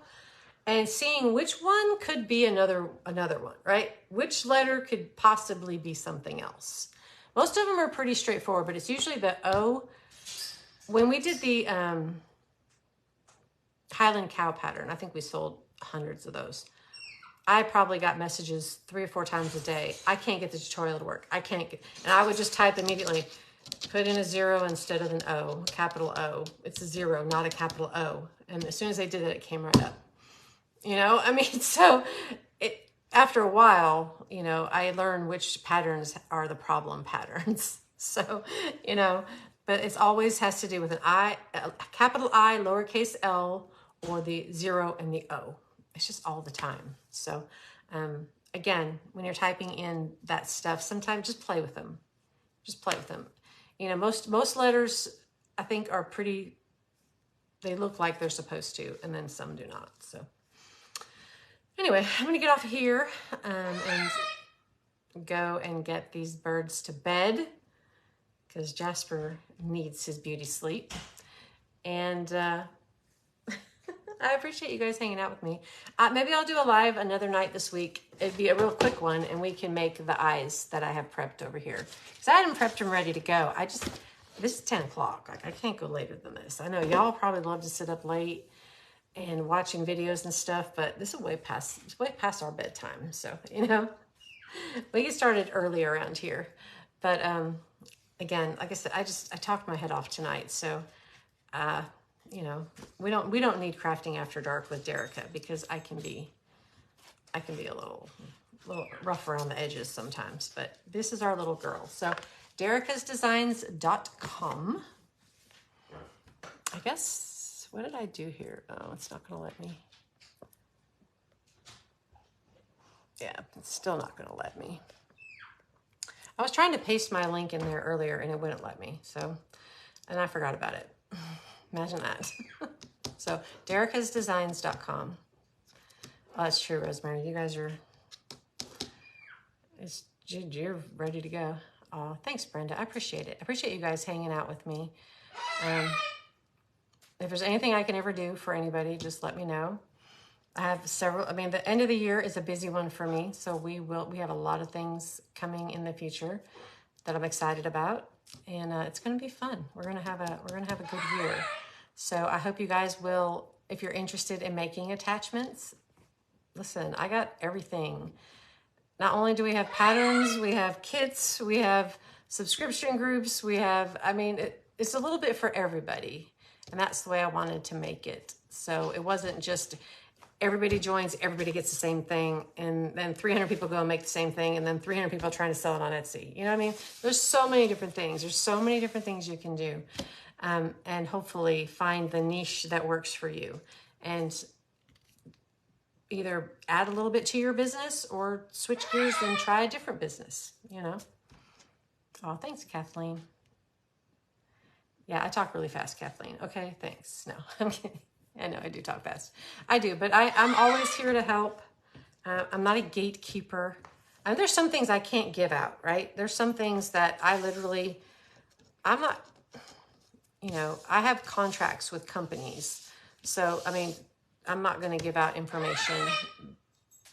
and seeing which one could be another one, right? Which letter could possibly be something else. Most of them are pretty straightforward, but it's usually the O. When we did the Highland cow pattern, I think we sold hundreds of those. I probably got messages 3 or 4 times a day. I can't get the tutorial to work. And I would just type immediately, put in a 0 instead of an O, capital O. It's a 0, not a capital O. And as soon as I did it, it came right up. You know, I mean, so after a while, you know, I learned which patterns are the problem patterns. So, you know, but it's always has to do with an I, capital I, lowercase l, or the 0 and the O. It's just all the time. So, again, when you're typing in that stuff, sometimes just play with them. Just play with them. You know, most letters, I think, are pretty, they look like they're supposed to, and then some do not. So anyway, I'm going to get off of here and go and get these birds to bed because Jasper needs his beauty sleep. And I appreciate you guys hanging out with me. Maybe I'll do a live another night this week. It'd be a real quick one, and we can make the eyes that I have prepped over here. Because I had them prepped and ready to go. This is 10 o'clock. Like, I can't go later than this. I know y'all probably love to sit up late and watching videos and stuff, but this is way past our bedtime. So, you know, we get started early around here. But again, like I said, I talked my head off tonight. So, you know, we don't need crafting after dark with Derica because I can be a little rough around the edges sometimes, but this is our little girl. So dericasdesigns.com. I guess, what did I do here? Oh, it's not going to let me. Yeah, it's still not going to let me. I was trying to paste my link in there earlier and it wouldn't let me. So, and I forgot about it. Imagine that. So, dericasdesigns.com. Oh, that's true, Rosemary. You guys are, you're ready to go. Oh, thanks, Brenda. I appreciate it. I appreciate you guys hanging out with me. If there's anything I can ever do for anybody, just let me know. I have several, I mean, the end of the year is a busy one for me. So we have a lot of things coming in the future that I'm excited about. And it's going to be fun. We're going to have a good year. So I hope you guys will, if you're interested in making attachments, listen, I got everything. Not only do we have patterns, we have kits, we have subscription groups, we have, I mean, it's a little bit for everybody. And that's the way I wanted to make it. So it wasn't just everybody joins, everybody gets the same thing, and then 300 people go and make the same thing, and then 300 people are trying to sell it on Etsy. You know what I mean? There's so many different things. There's so many different things you can do. And hopefully find the niche that works for you. And either add a little bit to your business or switch gears and try a different business, you know? Oh, thanks, Kathleen. Yeah, I talk really fast, Kathleen. Okay, thanks. No, I'm kidding. I know I do talk fast. I do, but I'm always here to help. I'm not a gatekeeper. There's some things I can't give out, right? There's some things that I'm not, you know, I have contracts with companies. So, I mean, I'm not going to give out information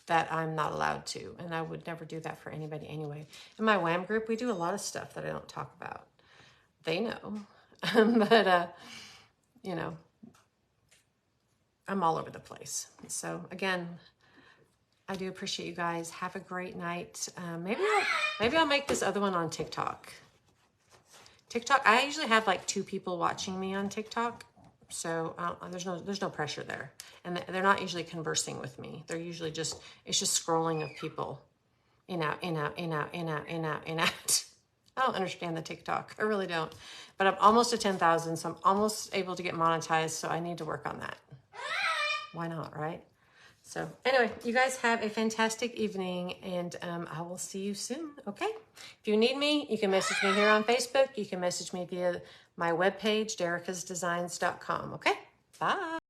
that I'm not allowed to. And I would never do that for anybody anyway. In my WAM group, we do a lot of stuff that I don't talk about. They know. But, you know, I'm all over the place. So, again, I do appreciate you guys. Have a great night. Maybe I'll make this other one on TikTok. I usually have like 2 people watching me on TikTok. So there's no pressure there. And they're not usually conversing with me. They're usually it's just scrolling of people in, out, in, out, in, out, in, out, in, out, in, out. I don't understand the TikTok. I really don't. But I'm almost at 10,000, so I'm almost able to get monetized. So I need to work on that. Why not, right? So anyway, you guys have a fantastic evening, and I will see you soon, okay? If you need me, you can message me here on Facebook. You can message me via my webpage, dericasdesigns.com, okay? Bye.